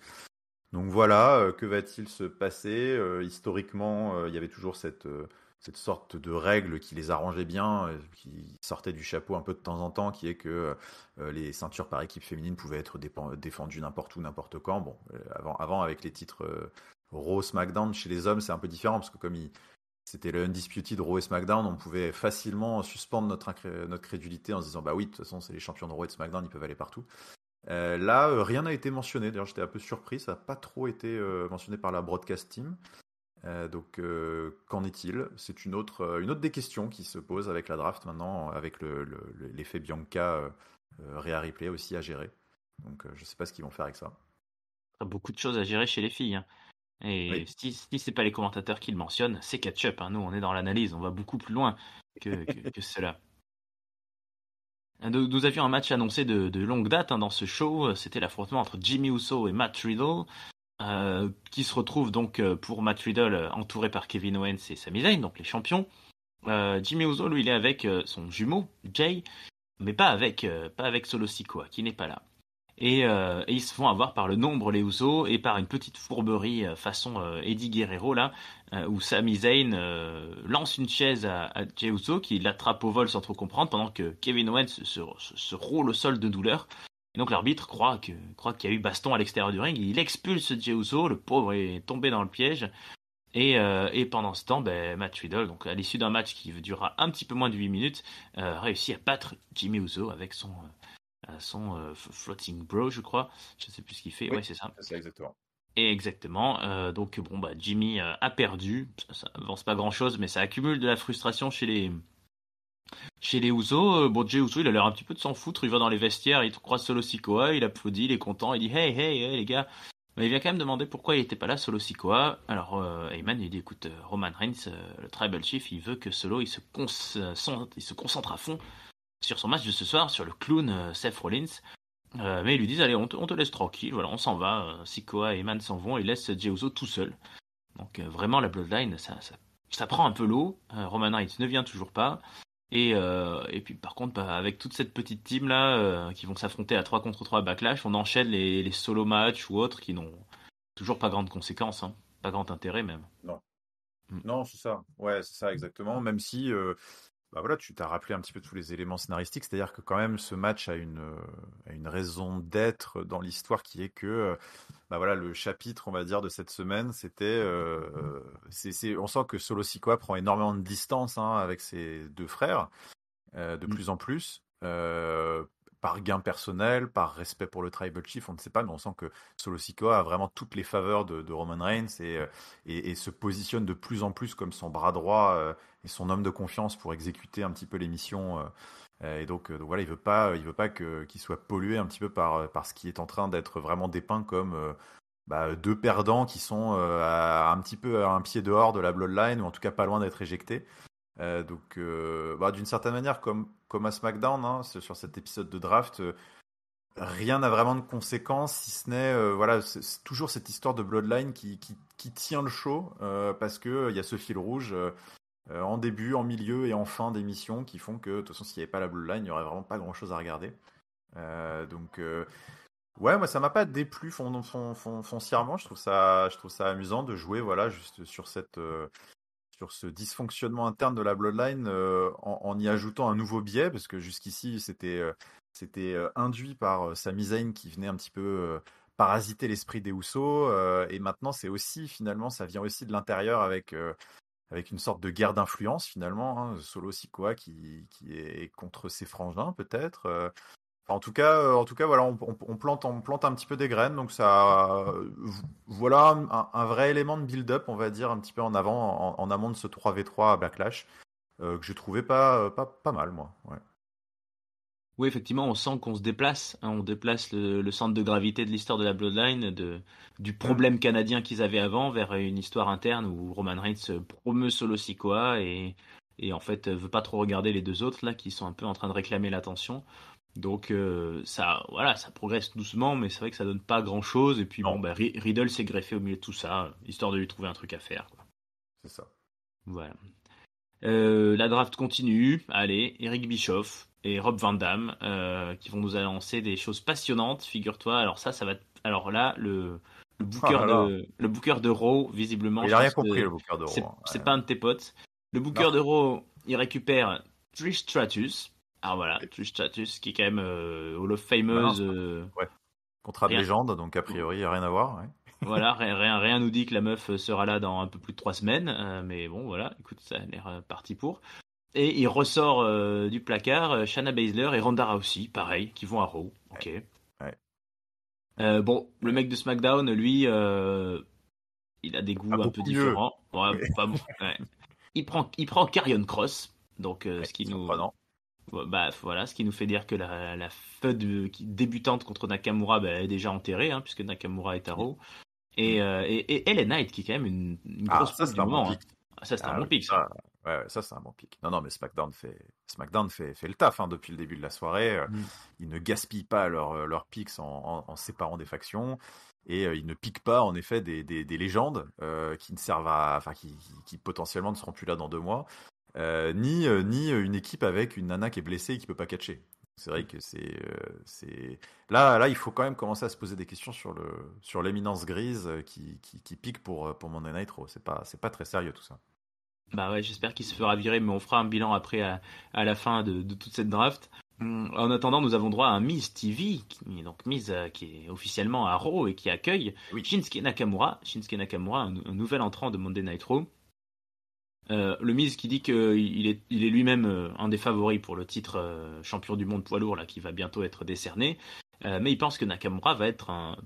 Donc voilà, que va-t-il se passer? Historiquement, il y avait toujours cette sorte de règle qui les arrangeait bien, qui sortait du chapeau un peu de temps en temps, qui est que les ceintures par équipe féminine pouvaient être défendues n'importe où, n'importe quand. Bon, avant avec les titres Raw, SmackDown, chez les hommes, c'est un peu différent, parce que c'était le Undisputed Raw et SmackDown, on pouvait facilement suspendre notre crédulité en se disant bah oui, de toute façon, c'est les champions de Raw et de SmackDown, ils peuvent aller partout. Là, rien n'a été mentionné. D'ailleurs, j'étais un peu surpris. Ça n'a pas trop été mentionné par la broadcast team. Qu'en est-il? C'est une autre des questions qui se posent avec la draft maintenant, avec l'effet Bianca Rhea Ripley aussi à gérer. Donc, je ne sais pas ce qu'ils vont faire avec ça. Beaucoup de choses à gérer chez les filles, hein. Et Oui, si c'est pas les commentateurs qui le mentionnent, c'est catch-up, hein. Nous, on est dans l'analyse, on va beaucoup plus loin que cela. Nous avions un match annoncé de longue date, hein, dans ce show. C'était l'affrontement entre Jimmy Uso et Matt Riddle, qui se retrouve donc pour Matt Riddle entouré par Kevin Owens et Sami Zayn, donc les champions. Jimmy Uso, lui, il est avec son jumeau, Jay, mais pas avec Solo Sikoa, qui n'est pas là. Et ils se font avoir par le nombre les Usos et par une petite fourberie façon Eddie Guerrero là, où Sami Zayn lance une chaise à Jey Uso qui l'attrape au vol sans trop comprendre pendant que Kevin Owens se roule au sol de douleur. Et donc l'arbitre croit qu'il y a eu baston à l'extérieur du ring, il expulse Jey Uso, le pauvre est tombé dans le piège. Et pendant ce temps, ben, Matt Riddle, donc à l'issue d'un match qui durera un petit peu moins de 8 minutes, réussit à battre Jimmy Uso avec son Floating Bro, je crois. Je sais plus ce qu'il fait. Ouais, oui, c'est ça. c'est ça exactement. Et exactement. Donc bon, bah Jimmy a perdu. Ça avance pas grand-chose, mais ça accumule de la frustration chez les Usos. Bon, Jey Uso, il a l'air un petit peu de s'en foutre. Il va dans les vestiaires, il croise Solo Sikoa, il applaudit, il est content, il dit hey hey hey les gars. Mais il vient quand même demander pourquoi il était pas là, Solo Sikoa. Alors Heyman il dit écoute, Roman Reigns, le Tribal Chief, il veut que Solo il se concentre à fond sur son match de ce soir, sur le clown Seth Rollins. Mais ils lui disent allez, on te laisse tranquille, voilà, on s'en va. Sikoa et Eman s'en vont et laissent Jey Uso tout seul. Donc vraiment la Bloodline, ça prend un peu l'eau. Roman Reigns ne vient toujours pas. Et puis par contre, bah, avec toute cette petite team là qui vont s'affronter à 3 contre 3 à Backlash, on enchaîne les solo matchs ou autres qui n'ont toujours pas grande conséquence, hein. Pas grand intérêt même. Non, Mm. non, c'est ça. Ouais, c'est ça exactement. Même si bah voilà, tu t'as rappelé un petit peu tous les éléments scénaristiques, c'est-à-dire que quand même ce match a une raison d'être dans l'histoire qui est que bah voilà, le chapitre, on va dire, de cette semaine, c'était on sent que Solo Sikoa prend énormément de distance hein, avec ses deux frères, de Mm. plus en plus. Par gain personnel, par respect pour le Tribal Chief, on ne sait pas, mais on sent que Solo Sikoa a vraiment toutes les faveurs de Roman Reigns et se positionne de plus en plus comme son bras droit et son homme de confiance pour exécuter un petit peu les missions. Donc voilà, il veut pas qu'il soit pollué un petit peu par ce qui est en train d'être vraiment dépeint comme deux perdants qui sont un petit peu à un pied dehors de la Bloodline ou en tout cas pas loin d'être éjectés. D'une certaine manière, comme à SmackDown, hein, sur cet épisode de draft, rien n'a vraiment de conséquences, si ce n'est voilà, c'est toujours cette histoire de Bloodline qui tient le show parce que il y a ce fil rouge en début, en milieu et en fin d'émission qui font que de toute façon, s'il n'y avait pas la Bloodline, il n'y aurait vraiment pas grand-chose à regarder. Ouais, moi ça m'a pas déplu foncièrement. Je trouve ça amusant de jouer voilà juste sur sur ce dysfonctionnement interne de la Bloodline en y ajoutant un nouveau biais, parce que jusqu'ici c'était induit par Sami Zayn qui venait un petit peu parasiter l'esprit des Usos, et maintenant c'est aussi finalement ça vient aussi de l'intérieur avec une sorte de guerre d'influence finalement, hein, Solo Sikoa qui est contre ses frangins peut-être. En tout cas, voilà, on plante un petit peu des graines, donc voilà un vrai élément de build-up, on va dire, un petit peu en avant, en amont de ce 3v3 à Backlash, que j'ai trouvé pas mal, moi. Ouais. Oui, effectivement, on sent qu'on se déplace, hein, on déplace le centre de gravité de l'histoire de la Bloodline, du Mm. problème canadien qu'ils avaient avant vers une histoire interne où Roman Reigns promeut Solo Sikoa et en fait veut pas trop regarder les deux autres là qui sont un peu en train de réclamer l'attention. Donc voilà, ça progresse doucement, mais c'est vrai que ça donne pas grand-chose. Et puis bon, Non, Riddle s'est greffé au milieu de tout ça, histoire de lui trouver un truc à faire, quoi. c'est ça. Voilà. La draft continue. Allez, Eric Bischoff et Rob Van Dam qui vont nous annoncer des choses passionnantes, figure-toi. Alors ça va. Alors là, Oh là là. le booker de Raw, visiblement, Il je a rien pense compris, que le booker d'Euro. c'est pas un de tes potes. Le Non. booker de Raw, il récupère Trish Stratus. Alors voilà, Trish Stratus qui est quand même Hall of Malin, Fameuse. ça. Ouais. Contrat de Rien, légende, donc a priori, rien à voir. Ouais. voilà, rien nous dit que la meuf sera là dans un peu plus de 3 semaines. Mais bon, voilà, écoute, ça a l'air parti pour. Et il ressort du placard Shayna Baszler et Ronda Rousey, pareil, qui vont à Raw. Ok. Ouais. Bon, le mec de SmackDown, lui, il a des Ah, goûts un peu beaucoup mieux. différents. Ouais, Oui. ouais. Il prend Karrion Cross, donc Ouais, surprenant. voilà, ce qui nous fait dire que la feud débutante contre Nakamura est déjà enterrée, hein, puisque Nakamura est à Raw. Mm. Et LA Knight, qui est quand même une Ah, grosse ça, prouve c'est du un bon moment, hein. pic. Ça, c'est un Ah bon oui, pic, ça. ouais, ça c'est un bon pic. Non, non, mais SmackDown fait le taf, hein, depuis le début de la soirée. Mm. Ils ne gaspillent pas leurs picks en séparant des factions. Et ils ne piquent pas, en effet, des légendes qui ne servent enfin, qui potentiellement ne seront plus là dans 2 mois. Ni une équipe avec une nana qui est blessée et qui peut pas catcher. C'est vrai que c'est là, il faut quand même commencer à se poser des questions sur l'éminence grise qui pique pour Monday Night Raw. C'est pas très sérieux tout ça. Bah ouais, j'espère qu'il se fera virer, mais on fera un bilan après à la fin de toute cette draft. En attendant, nous avons droit à un Miz TV, donc Miz qui est officiellement à Raw et qui accueille Oui. Shinsuke Nakamura. Un nouvel entrant de Monday Night Raw. Le Miz qui dit qu'il est lui-même un des favoris pour le titre champion du monde poids lourd là, qui va bientôt être décerné. Mais il pense que Nakamura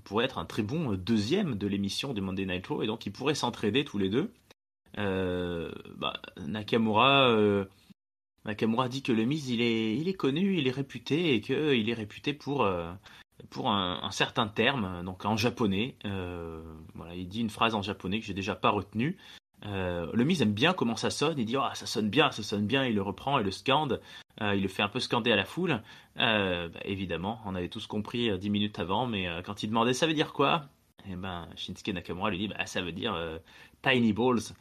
pourrait être un très bon deuxième de l'émission de Monday Night Raw et donc ils pourraient s'entraider tous les deux. Nakamura dit que le Miz il est connu, il est réputé et qu'il est réputé pour un certain terme, donc en japonais. Voilà, il dit une phrase en japonais que j'ai déjà pas retenue. Le Miz aime bien comment ça sonne. Il dit ça sonne bien, ça sonne bien. Il le reprend et le scande. Il le fait un peu scander à la foule. Évidemment, on avait tous compris 10 minutes avant, mais quand il demandait ça veut dire quoi, et ben Shinsuke Nakamura lui dit ça veut dire Tiny Balls.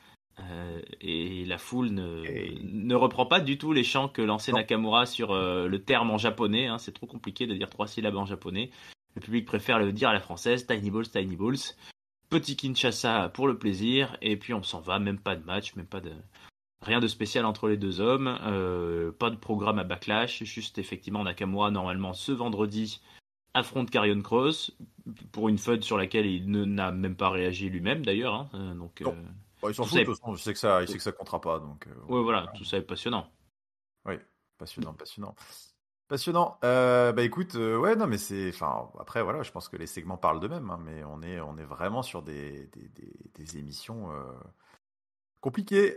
Et la foule Et ne reprend pas du tout les chants que lançait non. Nakamura sur le terme en japonais, hein. C'est trop compliqué de dire 3 syllabes en japonais. Le public préfère le dire à la française, Tiny Balls, Tiny Balls. Petit Kinshasa pour le plaisir, et puis on s'en va, même pas de match, rien de spécial entre les deux hommes, pas de programme à Backlash, juste effectivement Nakamura normalement ce vendredi affronte Karrion Cross pour une feud sur laquelle n'a même pas réagi lui-même d'ailleurs, hein. Donc Non. Bon, il s'en tout ça fout, de est... toute façon, il sait que ça comptera pas. Donc, Ouais, voilà, tout ça est passionnant. oui, passionnant, passionnant. Passionnant. Bah écoute, ouais, non, mais enfin, après, voilà, je pense que les segments parlent d'eux-mêmes, hein, mais on est vraiment sur des émissions compliquées,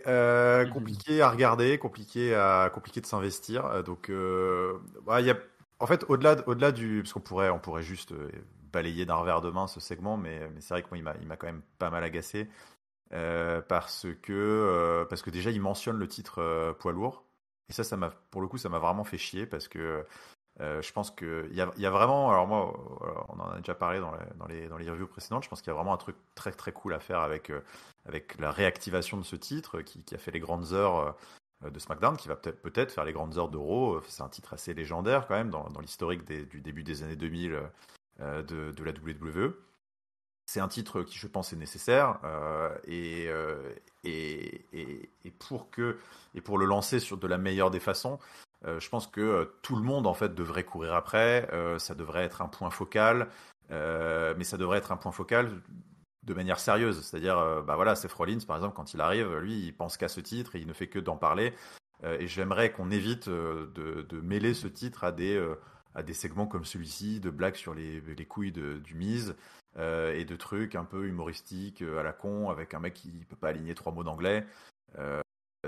compliquées à regarder, compliquées de s'investir. Donc, ouais, en fait, au-delà parce on pourrait juste balayer d'un revers de main ce segment, mais c'est vrai que moi, il m'a quand même pas mal agacé. Parce que déjà il mentionne le titre poids lourd et pour le coup ça m'a vraiment fait chier parce que je pense que il y a vraiment, alors moi on en a déjà parlé dans les reviews précédentes, je pense qu'il y a vraiment un truc très très cool à faire avec la réactivation de ce titre qui a fait les grandes heures de SmackDown, qui va peut-être faire les grandes heures d'Euro. C'est un titre assez légendaire quand même dans l'historique du début des années 2000 de la WWE. c'est un titre qui, je pense, est nécessaire pour le lancer de la meilleure des façons. Je pense que tout le monde en fait devrait courir après. Ça devrait être un point focal, mais ça devrait être un point focal de manière sérieuse. C'est-à-dire, bah voilà, Seth Rollins par exemple, quand il arrive, lui, il pense qu'à ce titre et il ne fait que d'en parler. Et j'aimerais qu'on évite de mêler ce titre à des segments comme celui-ci, de blagues sur les couilles du Miz. Et de trucs un peu humoristiques à la con avec un mec qui peut pas aligner 3 mots d'anglais.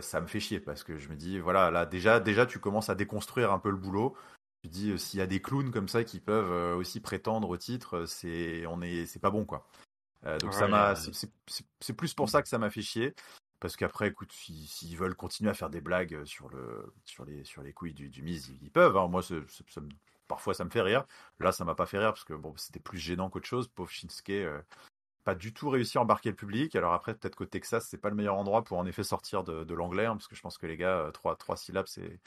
Ça me fait chier parce que je me dis voilà, là déjà tu commences à déconstruire un peu le boulot. Tu dis s'il y a des clowns comme ça qui peuvent aussi prétendre au titre, c'est pas bon quoi. Donc Ouais, c'est plus pour ça que ça m'a fait chier. Parce qu'après, écoute, s'ils veulent continuer à faire des blagues sur les couilles du Miz, ils peuvent. Hein. Moi, parfois, ça me fait rire. Là, ça m'a pas fait rire parce que bon, c'était plus gênant qu'autre chose. Pauvre Shinsuke, pas du tout réussi à embarquer le public. Alors après, peut-être qu'au Texas, c'est pas le meilleur endroit pour en effet sortir de l'anglais, hein, parce que je pense que les gars, trois syllabes, c'est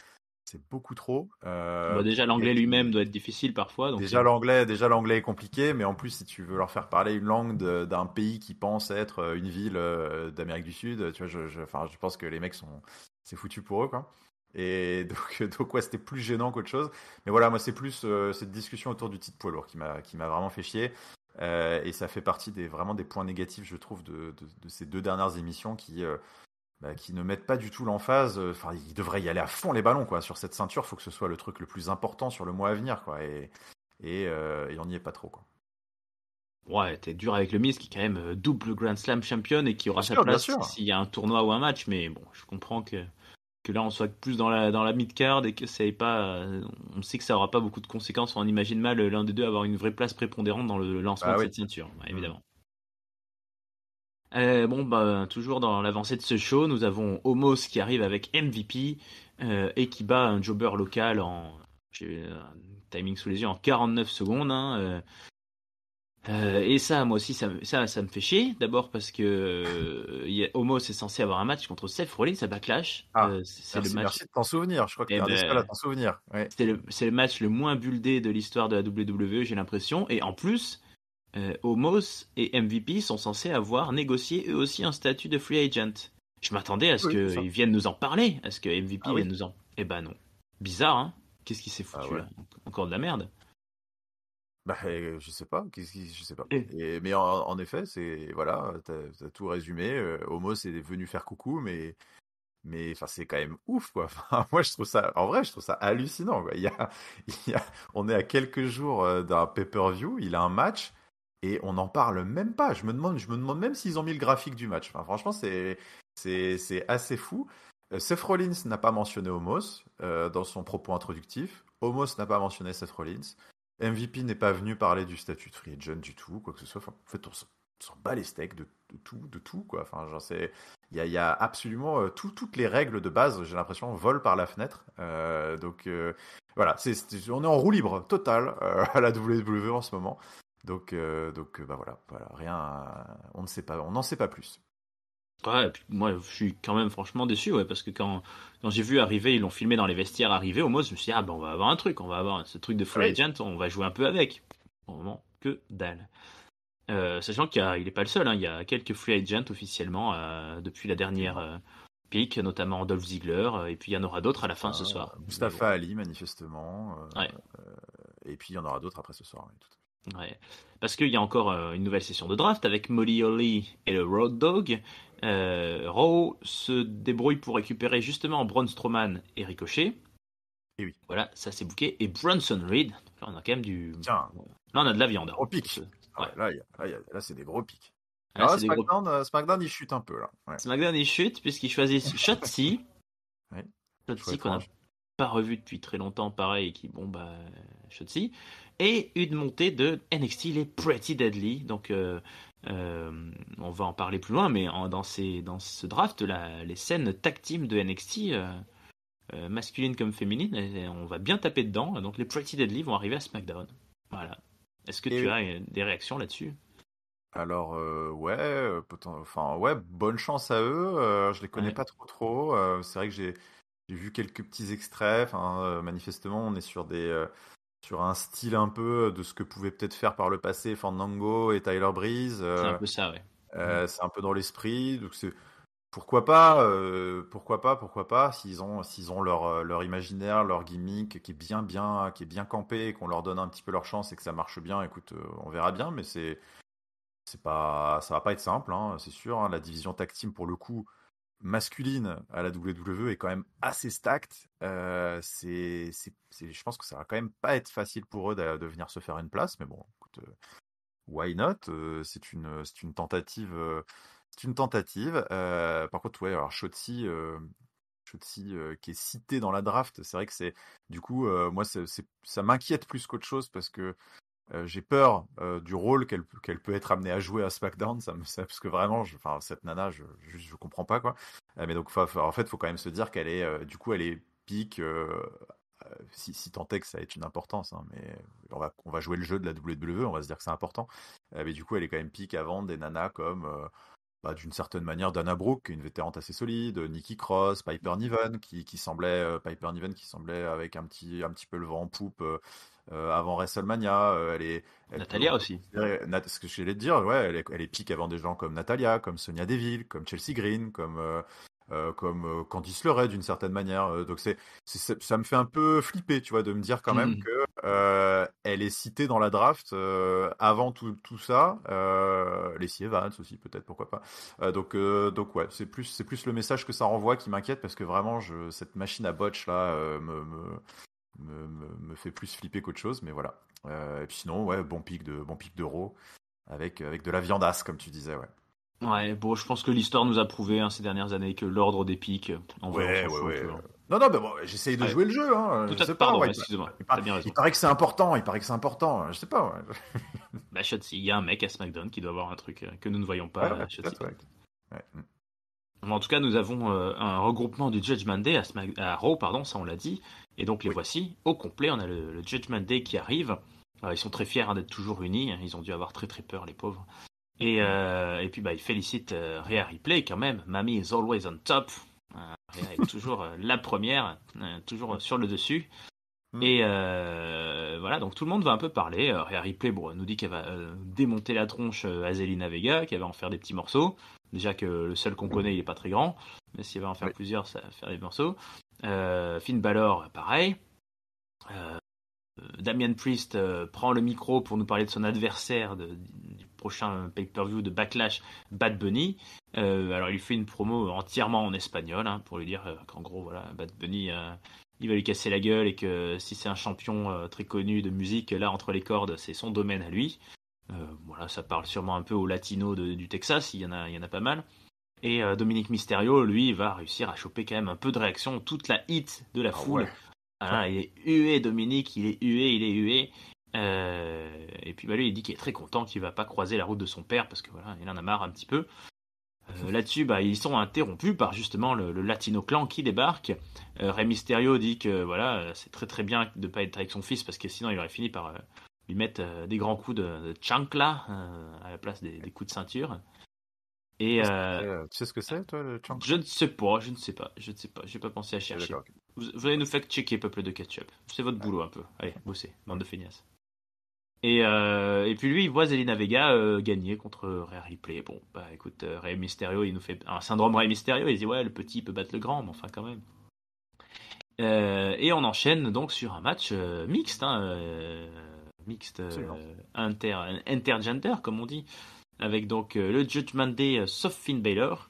beaucoup trop. bah déjà Et l'anglais lui-même puis, doit être difficile parfois, donc déjà l'anglais est compliqué, mais en plus, si tu veux leur faire parler une langue d'un pays qui pense être une ville d'Amérique du Sud, tu vois, enfin, je pense que les mecs c'est foutu pour eux, quoi. Et donc ouais, c'était plus gênant qu'autre chose. Mais voilà, moi, c'est plus cette discussion autour du titre poids lourd qui m'a vraiment fait chier. Et ça fait partie vraiment des points négatifs, je trouve, de ces 2 dernières émissions qui ne mettent pas du tout l'emphase. Enfin, ils devraient y aller à fond les ballons, quoi. Sur cette ceinture, il faut que ce soit le truc le plus important sur le mois à venir, quoi. Et on n'y est pas trop, quoi. ouais, t'es dur avec le Miz qui est quand même double Grand Slam champion et qui Bien aura sa sûr, bien place sûr. s'il y a un tournoi ou un match, mais bon, je comprends que là on soit plus dans la mid-card et que ça ait pas, on sait que ça aura pas beaucoup de conséquences, on imagine mal l'un des deux avoir une vraie place prépondérante dans le lancement Bah de oui. cette ceinture, ouais, Hmm. évidemment. Bon, bah, toujours dans l'avancée de ce show, nous avons Omos qui arrive avec MVP et qui bat un jobber local j'ai un timing sous les yeux, en 49 secondes. Hein, et ça, moi aussi, ça me fait chier. D'abord parce que Omos est censé avoir un match contre Seth Rollins à Backlash. Ah, C'est le merci, match. merci de t'en souvenir. Je crois que Eh t'es un des seuls à ben, t'en souvenir. Ouais. c'est le match le moins buildé de l'histoire de la WWE, j'ai l'impression. Et en plus, Omos et MVP sont censés avoir négocié eux aussi un statut de free agent. Je m'attendais à ce Oui, c'est ça. qu'ils viennent nous en parler, à ce que MVP Ah vienne oui. nous en... Eh ben non. Bizarre, hein. Qu'est-ce qui s'est Ah foutu ouais. là? Encore de la merde. Bah, je sais pas. Je sais pas. Eh. Mais en effet, voilà, t'as tout résumé. Homo, c'est venu faire coucou, mais enfin, c'est quand même ouf, quoi. Enfin, moi, en vrai, je trouve ça hallucinant, quoi. On est à quelques jours d'un pay-per-view, il a un match et on n'en parle même pas. Je me demande même s'ils ont mis le graphique du match. Enfin, franchement, c'est assez fou. Seth Rollins n'a pas mentionné Omos dans son propos introductif. Omos n'a pas mentionné Seth Rollins. MVP n'est pas venu parler du statut de free agent du tout, quoi que ce soit. Enfin, en fait, on s'en bat les steaks de tout, quoi. Enfin, genre, il y a absolument toutes les règles de base, j'ai l'impression, volent par la fenêtre. Donc voilà, on est en roue libre totale à la WWE en ce moment. Donc bah voilà, rien, on ne sait pas, on n'en sait pas plus. Ouais, et puis moi, je suis quand même franchement déçu, ouais, parce que quand j'ai vu arriver, ils l'ont filmé dans les vestiaires arriver, Omos, je me suis dit, ah ben on va avoir un truc, on va avoir ce truc de Ah free oui. agent, on va jouer un peu avec. Au moment, que dalle. Sachant il est pas le seul, hein, il y a quelques free agents officiellement depuis la dernière Effectivement. pick, notamment Dolph Ziggler, et puis il y en aura d'autres à la fin ce Mustafa, soir. Mais bon, Mustafa Ali, manifestement. ouais, Et puis il y en aura d'autres après ce soir. Oui, ouais. Parce qu'il y a encore une nouvelle session de draft avec Molly Holly et le Road Dogg. Raw se débrouille pour récupérer justement Braun Strowman et Ricochet. et oui. Voilà, ça c'est bouquet. Et Bronson Reed. Donc là, on a quand même du. Tiens, Là, on a de la viande. Hein, gros pic. Ah Ouais. ouais, là, c'est des gros pics. Là, Alors c'est des gros. SmackDown, il chute un peu là. Ouais. SmackDown, il chute puisqu'il choisit Shotzi. Ouais. Choix Shotzi qu'on n'a étrange. pas revu depuis très longtemps, pareil, et qui, bon, bah, Shotzi. Et une montée de NXT, les Pretty Deadly. Donc, on va en parler plus loin, mais dans ce draft, les scènes tag team de NXT, masculines comme féminines, on va bien taper dedans. Donc, les Pretty Deadly vont arriver à SmackDown. Voilà. Est-ce que Et tu oui. as des réactions là-dessus? Alors, ouais, enfin, ouais, bonne chance à eux. Je les connais Ouais. pas trop. C'est vrai que j'ai vu quelques petits extraits. Enfin, manifestement, on est sur sur un style un peu de ce que pouvaient peut-être faire par le passé Fandango et Tyler Breeze. C'est un peu ça, ouais. C'est un peu dans l'esprit. Donc pourquoi pas, s'ils ont leur imaginaire, leur gimmick qui est bien campé, et qu'on leur donne un petit peu leur chance et que ça marche bien. Écoute, on verra bien, mais ça va pas être simple, hein, c'est sûr. Hein. La division tag team pour le coup masculine à la WWE est quand même assez stacked. Je pense que ça va quand même pas être facile pour eux de venir se faire une place, mais bon, écoute, why not? C'est une tentative. C'est une tentative. Par contre, ouais, alors Shotzi, qui est cité dans la draft, c'est vrai que du coup, moi, ça m'inquiète plus qu'autre chose parce que j'ai peur du rôle qu'elle peut être amenée à jouer à SmackDown, parce que vraiment, enfin, cette nana, je comprends pas quoi. Mais donc, en fait, faut quand même se dire qu'elle est, du coup, elle est pique, si tant est que ça ait une importance, hein, mais on va jouer le jeu de la WWE, on va se dire que c'est important. Mais du coup, elle est quand même pique à vendre des nanas comme d'une certaine manière, Dana Brooke, qui est une vétérante assez solide, Nikki Cross, Piper Niven qui semblait avec un petit peu le vent en poupe avant WrestleMania. Elle peut Natalia aussi. ce que j'allais te dire, ouais, elle est pique avant des gens comme Natalia, comme Sonia Deville, comme Chelsea Green, comme Candice LeRae d'une certaine manière. Donc ça me fait un peu flipper, tu vois, de me dire quand même que elle est citée dans la draft avant tout ça. Lacey Evans aussi, peut-être, pourquoi pas. Donc ouais, c'est plus le message que ça renvoie qui m'inquiète parce que vraiment, cette machine à botch là me fait plus flipper qu'autre chose, mais voilà. Et puis sinon, ouais, bon pic de Raw avec de la viandasse, comme tu disais, ouais. Ouais, bon, je pense que l'histoire nous a prouvé ces dernières années que l'ordre des pics, en vrai, on Ouais, s'en ouais, fout un ouais. peu. Hein. Non, mais bon, j'essaye de Ouais, jouer le jeu, hein. tout Je à sais fait, pas, pardon, ouais. excuse-moi, Il, t'as par- bien il raison. paraît que c'est important, je sais pas, ouais. Bah, Shotzi, il y a un mec à SmackDown qui doit avoir un truc que nous ne voyons pas Ouais, ouais, à Shotzi. peut-être, ouais. Ouais. En tout cas, nous avons un regroupement du Judgment Day à Raw, pardon, ça on l'a dit. Et donc les Oui. voici au complet. On a le Judgment Day qui arrive. Ils sont très fiers d'être toujours unis. Ils ont dû avoir très très peur, les pauvres. Et puis ils félicitent Rhea Ripley quand même. Mamie is always on top. Rhea est toujours la première, toujours sur le dessus. Mm. Et voilà, donc tout le monde va un peu parler. Rhea Ripley, bon, elle nous dit qu'elle va démonter la tronche à Zelina Vega, qu'elle va en faire des petits morceaux. Déjà que le seul qu'on connaît, il est pas très grand, mais si elle va en faire Oui. plusieurs, ça va faire des morceaux. Finn Balor, pareil. Euh, Damian Priest prend le micro pour nous parler de son adversaire du prochain pay-per-view de Backlash, Bad Bunny. Alors il lui fait une promo entièrement en espagnol, pour lui dire qu'en gros, voilà, Bad Bunny, il va lui casser la gueule et que si c'est un champion très connu de musique, là, entre les cordes, c'est son domaine à lui. Voilà, ça parle sûrement un peu aux latinos du Texas, il y en a pas mal. Et Dominique Mysterio, lui, va réussir à choper quand même un peu de réaction, toute la hit de la Ah foule. ouais. Ah, il est hué, Dominique, il est hué. Et puis lui, il dit qu'il est très content qu'il va pas croiser la route de son père parce que voilà, il en a marre un petit peu. Là-dessus, ils sont interrompus par justement le Latino Clan qui débarque. Rey Mysterio dit que voilà, c'est très très bien de pas être avec son fils parce que sinon il aurait fini par lui mettre des grands coups de chancla à la place des coups de ceinture. Et Tu sais ce que c'est, toi, le je chancla? ne sais pas, j'ai pas pensé à Ah, chercher. d'accord. Ok. Vous allez nous fact-checker, peuple de ketchup. C'est votre Ouais. boulot un peu. Allez, bossez, bande Ouais. de feignasses. Et puis lui, il voit Zelina Vega gagner contre Rhea Ripley. Bon, bah écoute, Rey Mysterio, il nous fait un syndrome Rey Mysterio. Il dit ouais, le petit peut battre le grand, mais enfin quand même. Et on enchaîne donc sur un match mixte, mixte Absolument. intergender comme on dit, avec donc le Judgment Day sauf Finn Balor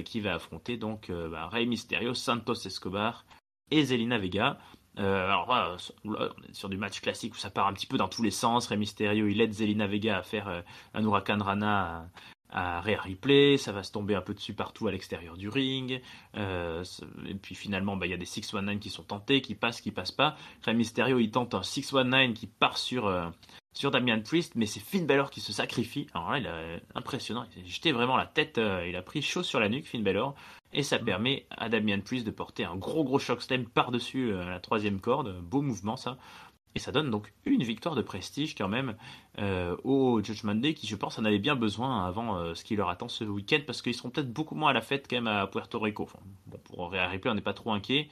qui va affronter donc Rey Mysterio, Santos Escobar et Zelina Vega. Alors là, on est sur du match classique où ça part un petit peu dans tous les sens. Rey Mysterio, il aide Zelina Vega à faire un Huracan Rana à Rhea Ripley. Ça va se tomber un peu dessus partout à l'extérieur du ring. Et puis finalement, il y a des 619 qui sont tentés, qui passent pas. Rey Mysterio, il tente un 619 qui part sur Damian Priest, mais c'est Finn Balor qui se sacrifie. Alors là, il est impressionnant. Il s'est jeté vraiment la tête. Il a pris chaud sur la nuque, Finn Balor. Et ça permet à Damian Priest de porter un gros chokeslam par-dessus la troisième corde. Beau mouvement, ça. Et ça donne donc une victoire de prestige quand même au Judgment Day qui, je pense, en avait bien besoin avant ce qui leur attend ce week-end parce qu'ils seront peut-être beaucoup moins à la fête quand même à Puerto Rico. Enfin, bon, pour Rhea Ripley, on n'est pas trop inquiet.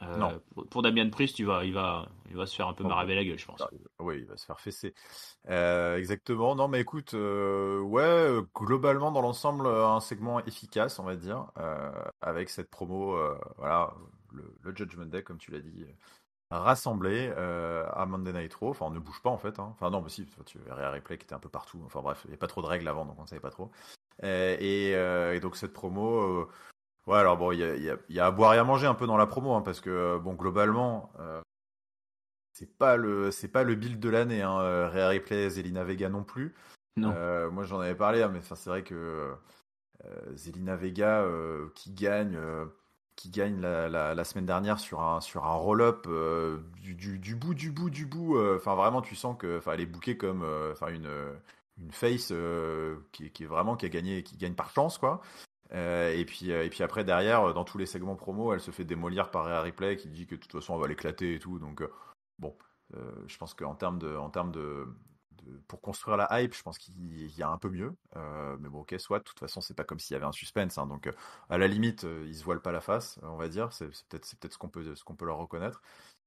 Non. Pour Damian Priest, il va se faire un peu Non, maraver la gueule, je pense. oui, il va se faire fesser. Exactement. Non, mais écoute, ouais, globalement, dans l'ensemble, un segment efficace, on va dire, avec cette promo, voilà, le Judgment Day, comme tu l'as dit, rassemblé à Monday Night Raw. Enfin, on ne bouge pas, en fait. Hein. Enfin, non, mais si, tu verrais un replay qui était un peu partout. Enfin, bref, il n'y a pas trop de règles avant, donc on ne savait pas trop. Et donc, cette promo, ouais, alors bon, il y a à boire et à manger un peu dans la promo, hein, parce que, bon, globalement, c'est pas le build de l'année, hein. Rhea Ripley, Zelina Vega non plus. Non. Moi j'en avais parlé, hein, mais enfin, c'est vrai que Zelina Vega qui gagne la semaine dernière sur un roll-up du bout. Enfin vraiment tu sens que enfin elle est bookée comme enfin une face qui est vraiment qui gagne par chance quoi. Et puis après derrière dans tous les segments promo elle se fait démolir par Rhea Ripley qui dit que de toute façon elle va l'éclater et tout donc bon, je pense qu'en termes pour construire la hype, je pense qu'il y a un peu mieux. Mais bon, ok, soit. De toute façon, c'est pas comme s'il y avait un suspense. Hein, donc, à la limite, ils se voilent pas la face, on va dire. C'est peut-être ce qu'on peut leur reconnaître.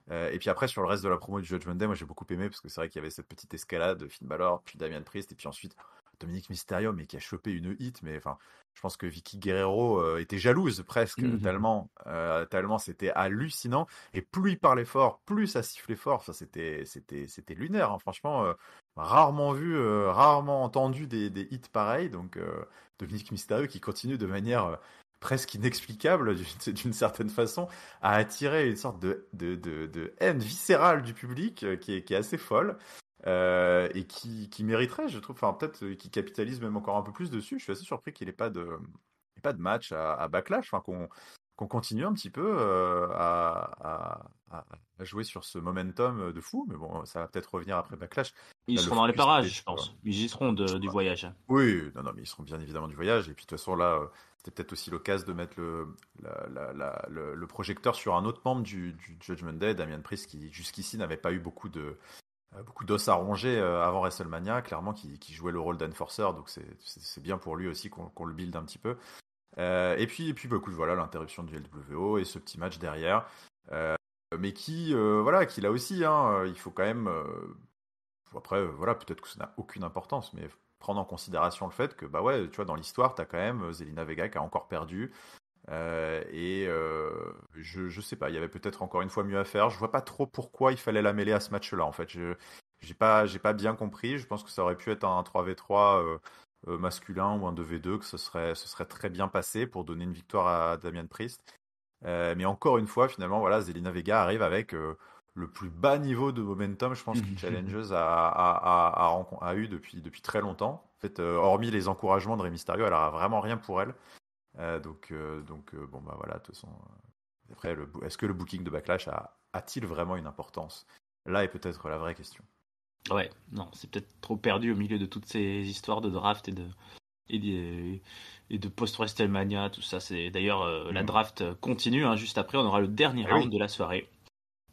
Et puis après, sur le reste de la promo du Judgment Day, moi j'ai beaucoup aimé parce que c'est vrai qu'il y avait cette petite escalade de Finn Balor, puis Damian Priest, et puis ensuite Dominique Mysterio, mais qui a chopé une hit. Mais enfin, je pense que Vicky Guerrero était jalouse presque, tellement c'était hallucinant. Et plus il parlait fort, plus ça sifflait fort. Enfin, c'était lunaire, hein, franchement. Rarement vu, rarement entendu des hits pareils. Donc, Dominique Mysterio qui continue de manière presque inexplicable d'une certaine façon à attirer une sorte de haine viscérale du public qui est assez folle et qui mériterait, je trouve, enfin peut-être qui capitalise même encore un peu plus dessus. Je suis assez surpris qu'il n'ait pas de match à Backlash, enfin qu'on continue un petit peu à jouer sur ce momentum de fou, mais bon, ça va peut-être revenir après Backlash. Ils Là, le seront dans les focus parages, était je sur, pense. Ils y seront du voyage. oui, non, non, mais ils seront bien évidemment du voyage. Et puis de toute façon, là, c'était peut-être aussi l'occasion de mettre le projecteur sur un autre membre du Judgment Day, Damian Priest, qui jusqu'ici n'avait pas eu beaucoup d'os à ronger avant WrestleMania, clairement, qui jouait le rôle d'enforcer. Donc c'est bien pour lui aussi qu'on le build un petit peu. Et puis bah, écoute, voilà, l'interruption du LWO et ce petit match derrière. Euh, mais voilà, qui là aussi, hein, il faut quand même. Après, voilà, peut-être que ça n'a aucune importance, mais prendre en considération le fait que, bah ouais, tu vois, dans l'histoire, t'as quand même Zelina Vega qui a encore perdu. Je sais pas, il y avait peut-être encore une fois mieux à faire. Je vois pas trop pourquoi il fallait la mêler à ce match-là, en fait. J'ai pas bien compris. Je pense que ça aurait pu être un 3v3 masculin ou un 2v2, que ce serait très bien passé pour donner une victoire à Damian Priest. Mais encore une fois, finalement, voilà, Zelina Vega arrive avec le plus bas niveau de momentum, je pense, qu'une challengeuse a eu depuis très longtemps. En fait, hormis les encouragements de Rey Mysterio, elle a vraiment rien pour elle. Bon, bah voilà, de toute façon. Après, est-ce que le booking de Backlash a-t-il vraiment une importance? Là est peut-être la vraie question. Ouais, non, c'est peut-être trop perdu au milieu de toutes ces histoires de draft et de post-WrestleMania, tout ça. C'est d'ailleurs la draft continue. Hein, juste après, on aura le dernier Eh round oui. de la soirée.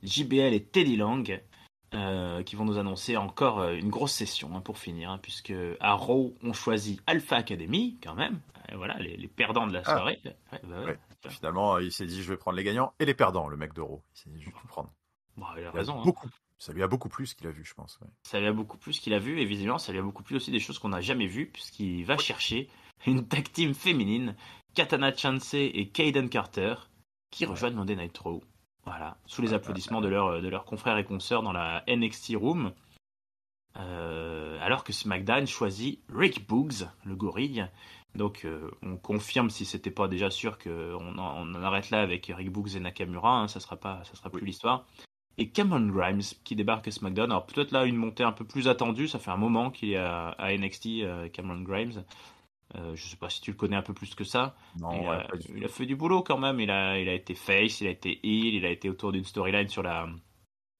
JBL et Teddy Long qui vont nous annoncer encore une grosse session hein, pour finir, hein, puisque à Raw on choisit Alpha Academy quand même. Voilà les perdants de la Ah, soirée. Ouais, bah ouais, ouais. Finalement, il s'est dit, je vais prendre les gagnants et les perdants, le mec d'Euro. Il s'est dit, je vais tout prendre. bon, il a Il a raison. Hein. beaucoup. Ça lui a beaucoup plu ce qu'il a vu, je pense. Ouais. Ça lui a beaucoup plu ce qu'il a vu, et visiblement ça lui a beaucoup plu aussi des choses qu'on n'a jamais vues, puisqu'il va chercher une tag team féminine, Katana Chance et Kaden Carter, qui rejoignent Monday Night Raw. Voilà, sous les applaudissements de leurs confrères et consoeurs dans la NXT Room. Alors que SmackDown choisit Rick Boogs, le gorille. Donc on confirme si c'était pas déjà sûr qu'on en arrête là avec Rick Boogs et Nakamura, hein, ça sera plus l'histoire. Et Cameron Grimes qui débarque à SmackDown. Alors peut-être là une montée un peu plus attendue, ça fait un moment qu'il est à NXT, Cameron Grimes. Je sais pas si tu le connais un peu plus que ça. Non, ouais, pas du Il tout. a fait du boulot quand même. Il a été face, il a été heel, il a été autour d'une storyline sur la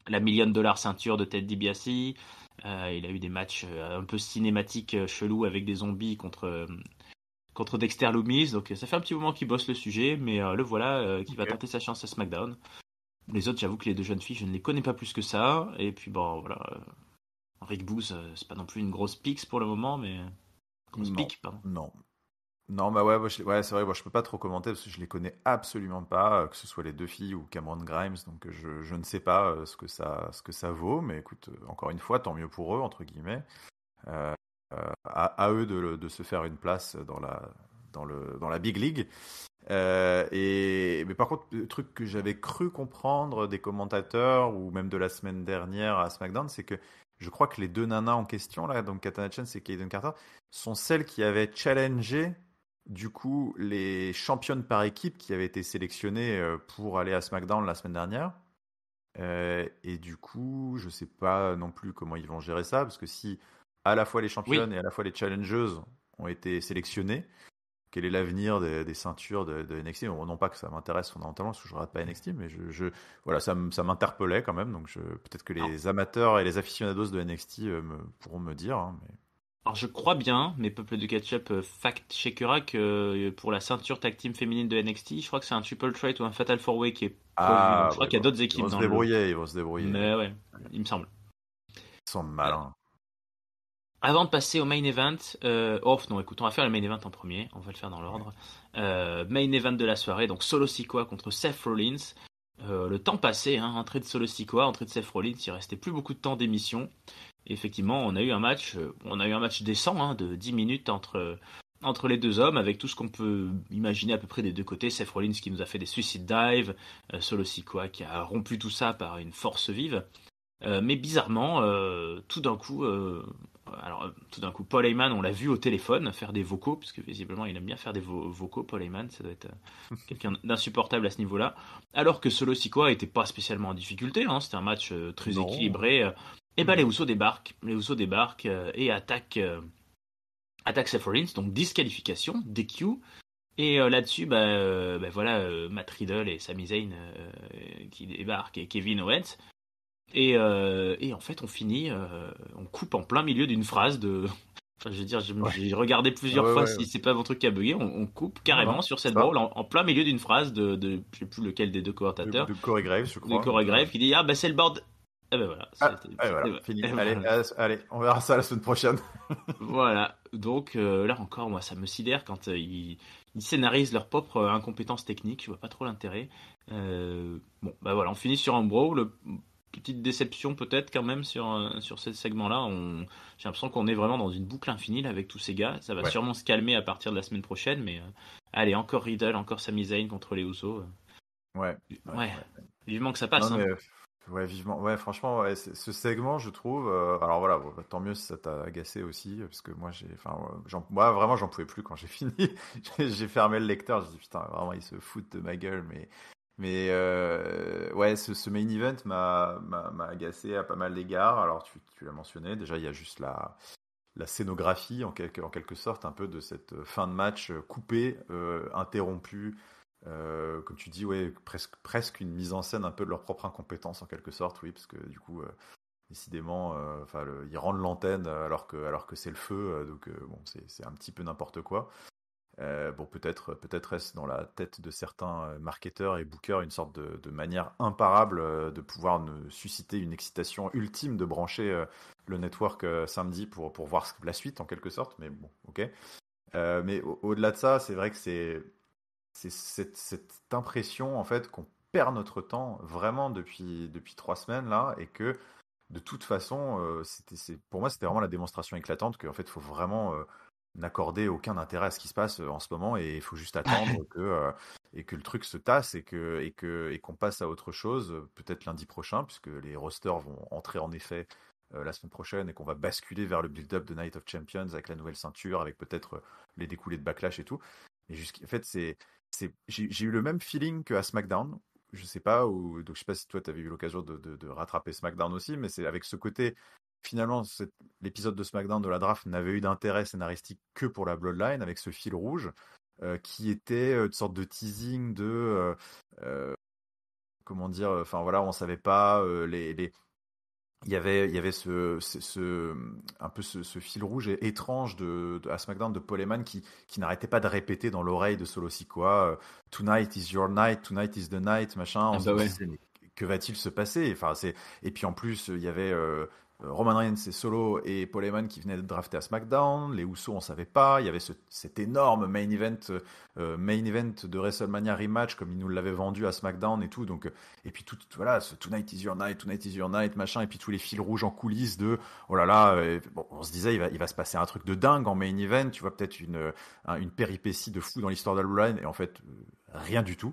$1 million ceinture de Ted DiBiase. Il a eu des matchs un peu cinématiques chelous avec des zombies contre Dexter Lumis. Donc ça fait un petit moment qu'il bosse le sujet, mais le voilà qui va Ok. tenter sa chance à SmackDown. Les autres, j'avoue que les deux jeunes filles, je ne les connais pas plus que ça. Et puis bon, voilà. Rick Booth, c'est pas non plus une grosse pix pour le moment, mais grosse Non, pique, pardon. non. Non, bah ouais, ouais, c'est vrai, moi je peux pas trop commenter parce que je les connais absolument pas, que ce soit les deux filles ou Cameron Grimes, donc je ne sais pas ce que ça vaut, mais écoute, encore une fois, tant mieux pour eux, entre guillemets. Euh, à eux de se faire une place dans la Big League. Mais par contre, le truc que j'avais cru comprendre des commentateurs ou même de la semaine dernière à SmackDown, c'est que je crois que les deux nanas en question, là, donc Katana Chance et Kaden Carter, sont celles qui avaient challengé du coup les championnes par équipe qui avaient été sélectionnées pour aller à SmackDown la semaine dernière. Et du coup, je sais pas non plus comment ils vont gérer ça, parce que si à la fois les championnes Oui. et à la fois les challengeuses ont été sélectionnées, quel est l'avenir des ceintures de NXT? Bon, non pas que ça m'intéresse fondamentalement, parce que je ne regarde pas NXT, mais voilà, ça m'interpellait quand même. Donc peut-être que Alors, les amateurs et les aficionados de NXT pourront me dire. Hein, mais... alors, je crois bien, mais Peuple de Ketchup fact-checkera que pour la ceinture tag team féminine de NXT, je crois que c'est un triple threat ou un fatal four way qui est prévu. Donc Ah, je crois ouais, qu'il y a bon, d'autres ils équipes vont se dans le lot. débrouiller, ils vont se débrouiller. Mais ouais, il me semble. Ils sont Euh, malins. Avant de passer au main event, non, écoute, on va faire le main event en premier, on va le faire dans Ouais. l'ordre. Main event de la soirée, donc Solo Sikoa contre Seth Rollins. Le temps passé, hein, entrée de Solo Sikoa, entrée de Seth Rollins, il restait plus beaucoup de temps d'émission. Et effectivement, on a eu un match décent, hein, de 10 minutes entre les deux hommes, avec tout ce qu'on peut imaginer à peu près des deux côtés. Seth Rollins qui nous a fait des suicide dives, Solo Sikoa qui a rompu tout ça par une force vive. Mais bizarrement, tout d'un coup, Paul Heyman, on l'a vu au téléphone faire des vocaux, parce que visiblement il aime bien faire des vocaux, Paul Heyman, ça doit être quelqu'un d'insupportable à ce niveau-là. Alors que Solo Sikoa était pas spécialement en difficulté, hein, c'était un match très Non. équilibré. Et ben les Usos débarquent et attaquent Seth Rollins, donc disqualification, DQ. Et là-dessus, voilà, Matt Riddle et Sami Zayn qui débarquent et Kevin Owens. Et en fait, on coupe en plein milieu d'une phrase de. Enfin, je veux dire, Ouais. j'ai regardé Ah plusieurs ouais, fois ouais. si c'est pas mon truc qui a bugué. On coupe Non, carrément non. sur cette Ça. brawl en plein milieu d'une phrase je sais plus lequel des deux commentateurs, De Corey Graves, je de crois. Corey Graves, qui dit ah bah c'est le board. Ah ben voilà, Ah, et voilà, et fini. Allez, voilà. allez, on verra ça la semaine prochaine. Voilà. Donc là encore, moi, ça me sidère quand ils scénarisent leur propre incompétence technique. Je vois pas trop l'intérêt. Bon, bah voilà, on finit sur un brawl. Petite déception peut-être quand même sur ce segment-là. J'ai l'impression qu'on est vraiment dans une boucle infinie là, avec tous ces gars. Ça va Ouais. sûrement se calmer à partir de la semaine prochaine, mais allez, encore Riddle, encore Sami Zayn contre les Usos. Ouais, ouais, Ouais, ouais. vivement que ça Non passe, hein. mais ouais, vivement. Ouais, franchement, ouais, ce segment, je trouve. Alors voilà, bon, bah, tant mieux si ça t'a agacé aussi, parce que moi, moi vraiment, j'en pouvais plus quand j'ai fini. J'ai fermé le lecteur. J'ai dit putain, vraiment, ils se foutent de ma gueule, mais ouais, ce main event m'a agacé à pas mal d'égards. Alors tu l'as mentionné. Déjà, il y a juste la scénographie en quelque sorte un peu de cette fin de match coupée, interrompue, comme tu dis, ouais, presque une mise en scène un peu de leur propre incompétence en quelque sorte, oui, parce que du coup, décidément, enfin, ils rendent l'antenne alors que c'est le feu, donc bon, c'est un petit peu n'importe quoi. Bon, peut-être est-ce dans la tête de certains marketeurs et bookers une sorte de manière imparable de pouvoir susciter une excitation ultime de brancher le network samedi pour voir la suite en quelque sorte, mais bon, ok. Mais au-delà de ça, c'est vrai que c'est cette impression en fait qu'on perd notre temps vraiment depuis 3 semaines là, et que de toute façon, pour moi, c'était vraiment la démonstration éclatante qu'en fait, il faut vraiment n'accorder aucun intérêt à ce qui se passe en ce moment, et il faut juste attendre et que le truc se tasse et qu'on passe à autre chose, peut-être lundi prochain, puisque les rosters vont entrer en effet la semaine prochaine, et qu'on va basculer vers le build-up de Night of Champions avec la nouvelle ceinture, avec peut-être les découlés de Backlash et tout. Et en fait, j'ai eu le même feeling qu'à SmackDown. Je sais pas, donc je sais pas si toi tu avais eu l'occasion de rattraper SmackDown aussi, mais c'est avec ce côté, finalement, l'épisode de SmackDown de la draft n'avait eu d'intérêt scénaristique que pour la Bloodline, avec ce fil rouge qui était une sorte de teasing euh, comment dire, enfin voilà, on savait pas il y avait un peu ce fil rouge étrange à SmackDown de Paul Heyman qui n'arrêtait pas de répéter dans l'oreille de Solo Sikoa, Tonight is your night, tonight is the night, machin. Ah On se bah ouais. disait, mais que va-t-il se passer? Enfin, et puis en plus, il y avait Roman Reigns et Solo et Paul Heyman qui venaient d'être draftés à SmackDown, les Usos on savait pas, il y avait cet énorme main event de WrestleMania rematch comme ils nous l'avaient vendu à SmackDown et tout, donc et puis voilà, ce Tonight is your night machin, et puis tous les fils rouges en coulisses de oh là là, bon, on se disait il va se passer un truc de dingue en main event, tu vois peut-être une péripétie de fou dans l'histoire de la Bloodline, et en fait rien du tout.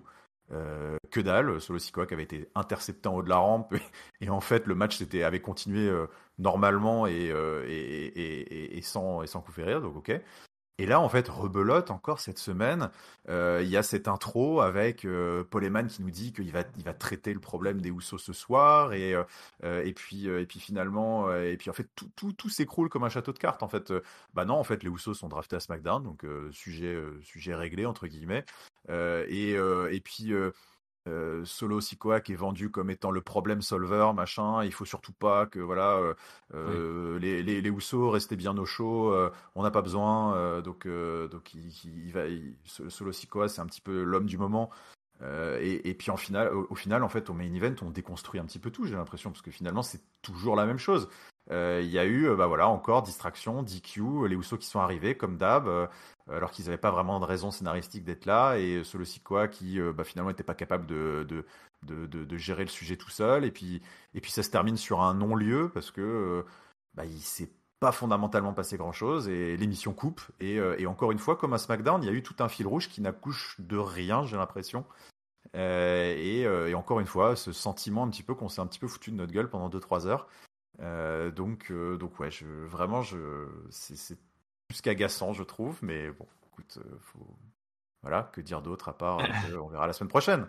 Que dalle, Solo Sikoa qui avait été intercepté en haut de la rampe et en fait le match avait continué normalement et sans coup férir, donc ok. Et là en fait rebelote encore cette semaine, il y a cette intro avec Paul Heyman qui nous dit qu'il va traiter le problème des Usos ce soir et puis finalement et puis en fait tout s'écroule comme un château de cartes en fait. Bah non en fait les Usos sont draftés à SmackDown, donc sujet réglé entre guillemets. Et puis Solo Sikoa qui est vendu comme étant le problème solver, machin. Il faut surtout pas que voilà, les Usos restez bien au chaud. On n'a pas besoin. Donc Solo Sikoa c'est un petit peu l'homme du moment. Et puis au final, en fait, au main event, on déconstruit un petit peu tout. J'ai l'impression parce que finalement, c'est toujours la même chose. Il y a eu, bah voilà, encore distraction, DQ, les Usos qui sont arrivés comme d'hab, alors qu'ils n'avaient pas vraiment de raison scénaristique d'être là, et Solo Sikoa qui bah, finalement n'était pas capable de gérer le sujet tout seul, et puis ça se termine sur un non-lieu parce que bah, il s'est pas fondamentalement passé grand-chose, et l'émission coupe, et encore une fois, comme à SmackDown, il y a eu tout un fil rouge qui n'accouche de rien, j'ai l'impression. Et encore une fois, ce sentiment un petit peu qu'on s'est un petit peu foutu de notre gueule pendant 2-3 heures. Donc ouais, c'est plus qu'agaçant, je trouve, mais bon, écoute, voilà, que dire d'autre à part on verra la semaine prochaine.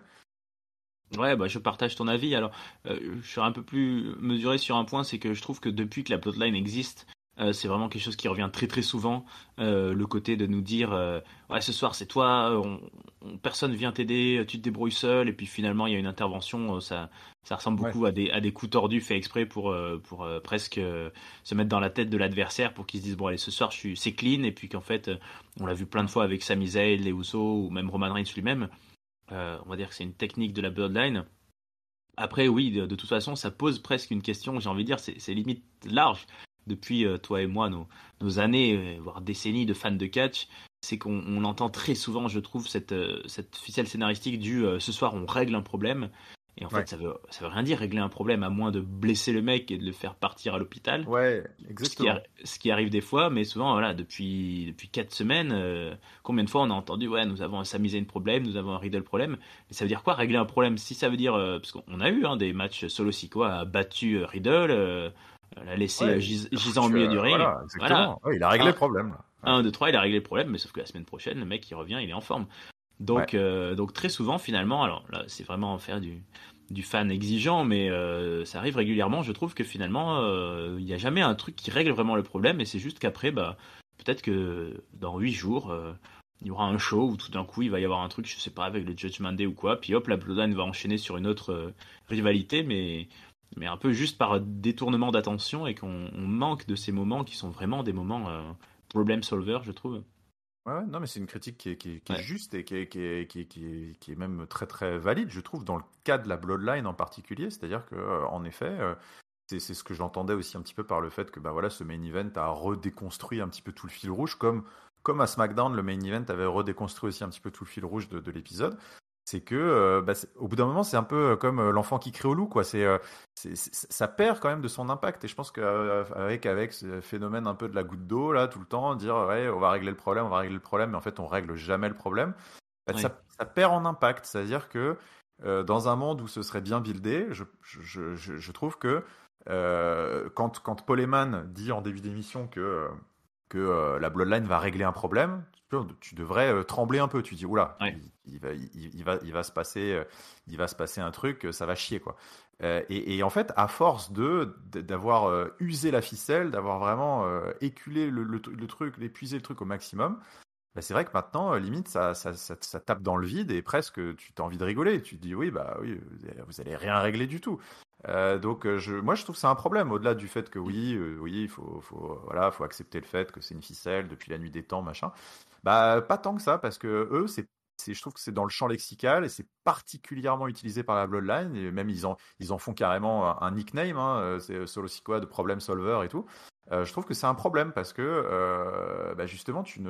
Ouais, bah, je partage ton avis. Alors, je serais un peu plus mesuré sur un point, c'est que je trouve que depuis que la Bloodline existe, c'est vraiment quelque chose qui revient très très souvent. Le côté de nous dire, ouais, ce soir c'est toi, personne vient t'aider, tu te débrouilles seul, et puis finalement il y a une intervention. Ça ressemble Ouais. beaucoup à des coups tordus faits exprès pour presque se mettre dans la tête de l'adversaire pour qu'il se dise bon allez ce soir c'est clean, et puis qu'en fait on l'a vu plein de fois avec Sami Zayn, les Usos ou même Roman Reigns lui-même. On va dire que c'est une technique de la Bloodline. Après, oui, de toute façon, ça pose presque une question, j'ai envie de dire, c'est limite large. Depuis toi et moi, nos années, voire décennies de fans de catch, c'est qu'on entend très souvent, je trouve, cette ficelle scénaristique du ce soir on règle un problème. Et en Ouais. fait, ça veut rien dire régler un problème, à moins de blesser le mec et de le faire partir à l'hôpital. Ouais, Ce qui, exactement. ce qui arrive des fois, mais souvent, voilà, depuis 4 semaines, combien de fois on a entendu, ouais, nous avons un Sami Zayn problème, nous avons un Riddle problème. Mais ça veut dire quoi, régler un problème? Si ça veut dire, parce qu'on a eu des matchs, Solo Sikoa a battu Riddle, l'a laissé Ouais, il a gisant au foutu, milieu du ring. voilà, Voilà, exactement. Ouais, il a réglé un, le problème, là. Ouais. 1, 2, 3, il a réglé le problème, mais sauf que la semaine prochaine, le mec il revient, il est en forme. Ouais. Donc très souvent, finalement, alors là, c'est vraiment faire du fan exigeant, mais ça arrive régulièrement. Je trouve que finalement, il n'y a jamais un truc qui règle vraiment le problème, et c'est juste qu'après, bah, peut-être que dans 8 jours, il y aura un show où tout d'un coup, il va y avoir un truc, je sais pas, avec le Judgment Day ou quoi, puis hop, la Bloodline va enchaîner sur une autre rivalité, mais un peu juste par détournement d'attention, et qu'on manque de ces moments qui sont vraiment des moments problem solver, je trouve. Ouais, ouais, non, mais c'est une critique qui est Ouais. juste et qui est même très très valide, je trouve, dans le cas de la Bloodline en particulier. C'est-à-dire que, en effet, c'est ce que j'entendais aussi un petit peu par le fait que bah voilà, ce main event a redéconstruit un petit peu tout le fil rouge, comme à SmackDown, le main event avait redéconstruit aussi un petit peu tout le fil rouge de l'épisode. C'est que bah, au bout d'un moment, c'est un peu comme l'enfant qui crie au loup, quoi. Ça perd quand même de son impact. Et je pense qu'avec ce phénomène un peu de la goutte d'eau, là, tout le temps, dire ouais, on va régler le problème, on va régler le problème, mais en fait, on règle jamais le problème. Bah, Ouais. ça perd en impact. C'est-à-dire que dans un monde où ce serait bien buildé, je trouve que quand Paul Heyman dit en début d'émission que la Bloodline va régler un problème, tu devrais trembler un peu. Tu dis, oula, Ouais. il va se passer un truc, ça va chier, quoi. Et en fait, à force d'avoir usé la ficelle, d'avoir vraiment éculé le truc, épuisé le truc au maximum, bah, c'est vrai que maintenant, limite, ça tape dans le vide et presque tu as envie de rigoler. Tu te dis, oui, bah oui, vous allez rien régler du tout. Donc, moi, je trouve que c'est un problème, au-delà du fait que oui, voilà, faut accepter le fait que c'est une ficelle depuis la nuit des temps, machin. Bah, pas tant que ça, parce que eux, je trouve que c'est dans le champ lexical et c'est particulièrement utilisé par la Bloodline. Et même ils en font carrément un nickname, hein, c'est Solo Sikoa de Problem Solver et tout. Je trouve que c'est un problème parce que justement tu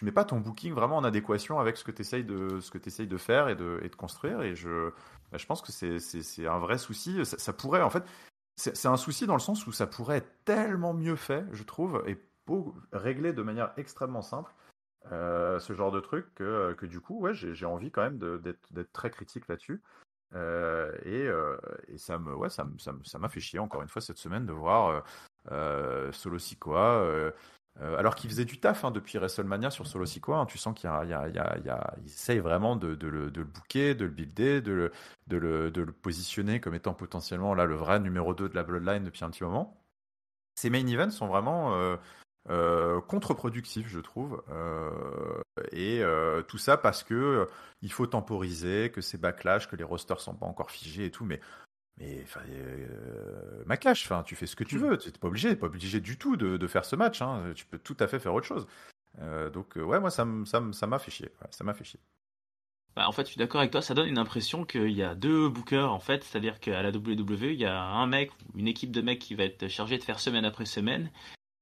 mets pas ton booking vraiment en adéquation avec ce que tu essayes de faire et de construire. Et je pense que c'est un vrai souci. Ça pourrait, en fait, c'est un souci dans le sens où ça pourrait être tellement mieux fait, je trouve, et réglé de manière extrêmement simple, ce genre de truc, que du coup, ouais, j'ai envie quand même d'être très critique là-dessus. Et ça m'a fait chier encore une fois cette semaine de voir Solo Sikoa. Alors qu'il faisait du taf, hein, depuis WrestleMania sur Solo Sikoa, hein, tu sens il essaye vraiment de le booker, de le builder, de le positionner comme étant potentiellement là le vrai numéro 2 de la Bloodline depuis un petit moment. Ces main events sont vraiment contre-productifs, je trouve. Tout ça parce que il faut temporiser, que c'est backlash, que les rosters sont pas encore figés et tout, mais Maclash, tu fais ce que tu veux, t'es pas obligé du tout de faire ce match, hein. Tu peux tout à fait faire autre chose. Ouais, moi ça m'a fait chier. Ouais, ça m'a fait chier. Bah, en fait, je suis d'accord avec toi, ça donne une impression qu'il y a deux bookers, en fait, c'est-à-dire qu'à la WWE, il y a un mec, ou une équipe de mecs qui va être chargée de faire semaine après semaine,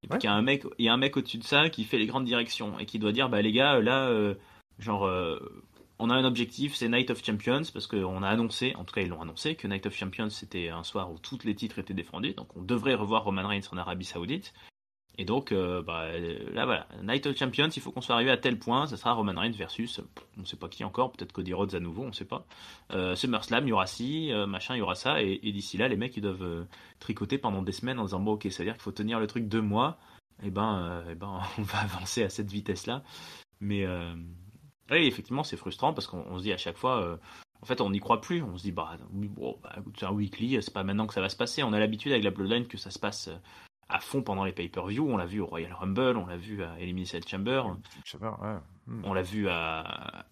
et puis Ouais. il y a un mec au-dessus de ça qui fait les grandes directions, et qui doit dire, bah les gars, là, on a un objectif, c'est Night of Champions, parce qu'on a annoncé, en tout cas ils l'ont annoncé, que Night of Champions c'était un soir où tous les titres étaient défendus, donc on devrait revoir Roman Reigns en Arabie Saoudite. Et donc, là voilà, Night of Champions, il faut qu'on soit arrivé à tel point, ça sera Roman Reigns versus, on ne sait pas qui encore, peut-être Cody Rhodes à nouveau, on ne sait pas. SummerSlam, il y aura ci, machin, il y aura ça, et d'ici là, les mecs, ils doivent tricoter pendant des semaines en disant, bon ok, c'est-à-dire qu'il faut tenir le truc 2 mois, on va avancer à cette vitesse-là. Mais oui, effectivement, c'est frustrant parce qu'on se dit à chaque fois, en fait, on n'y croit plus. On se dit, oui, bon, écoute, c'est un weekly, c'est pas maintenant que ça va se passer. On a l'habitude avec la Bloodline que ça se passe à fond pendant les pay-per-view. On l'a vu au Royal Rumble, on l'a vu à Elimination Chamber, Ouais. on l'a vu à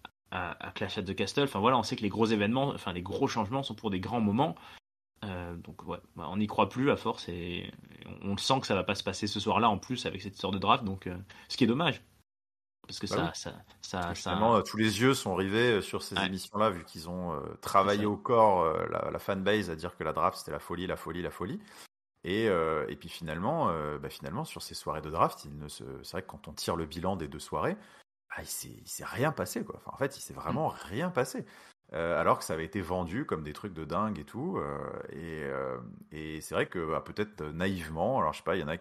Clash at the Castle. Enfin voilà, on sait que les gros événements, enfin les gros changements sont pour des grands moments. Donc ouais, on n'y croit plus à force et on le sent que ça va pas se passer ce soir-là en plus avec cette histoire de draft. Donc ce qui est dommage. Parce que Parce que finalement, tous les yeux sont rivés sur ces ouais, émissions-là, vu qu'ils ont c'est travaillé ça. au corps la fanbase à dire que la draft c'était la folie, la folie, la folie. Et puis finalement, sur ces soirées de draft, c'est vrai que quand on tire le bilan des 2 soirées, il s'est rien passé, quoi. Enfin, en fait, il s'est vraiment rien passé. Alors que ça avait été vendu comme des trucs de dingue et tout. Et c'est vrai que peut-être naïvement, alors je sais pas, il y en a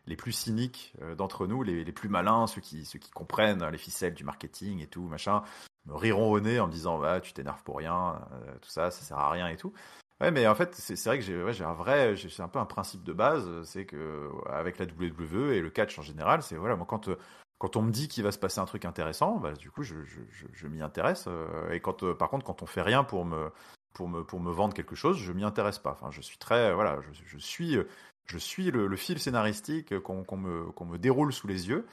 les plus cyniques d'entre nous, les plus malins, ceux qui comprennent les ficelles du marketing et tout, machin, me riront au nez en me disant, tu t'énerves pour rien, tout ça, ça sert à rien et tout. Ouais, mais en fait, c'est vrai que c'est un peu un principe de base, c'est que avec la WWE et le catch en général, c'est voilà, moi quand on me dit qu'il va se passer un truc intéressant, du coup je m'y intéresse. Et par contre, quand on fait rien pour me vendre quelque chose, je m'y intéresse pas. Enfin, je suis très voilà, je suis le fil scénaristique qu'on me déroule sous les yeux.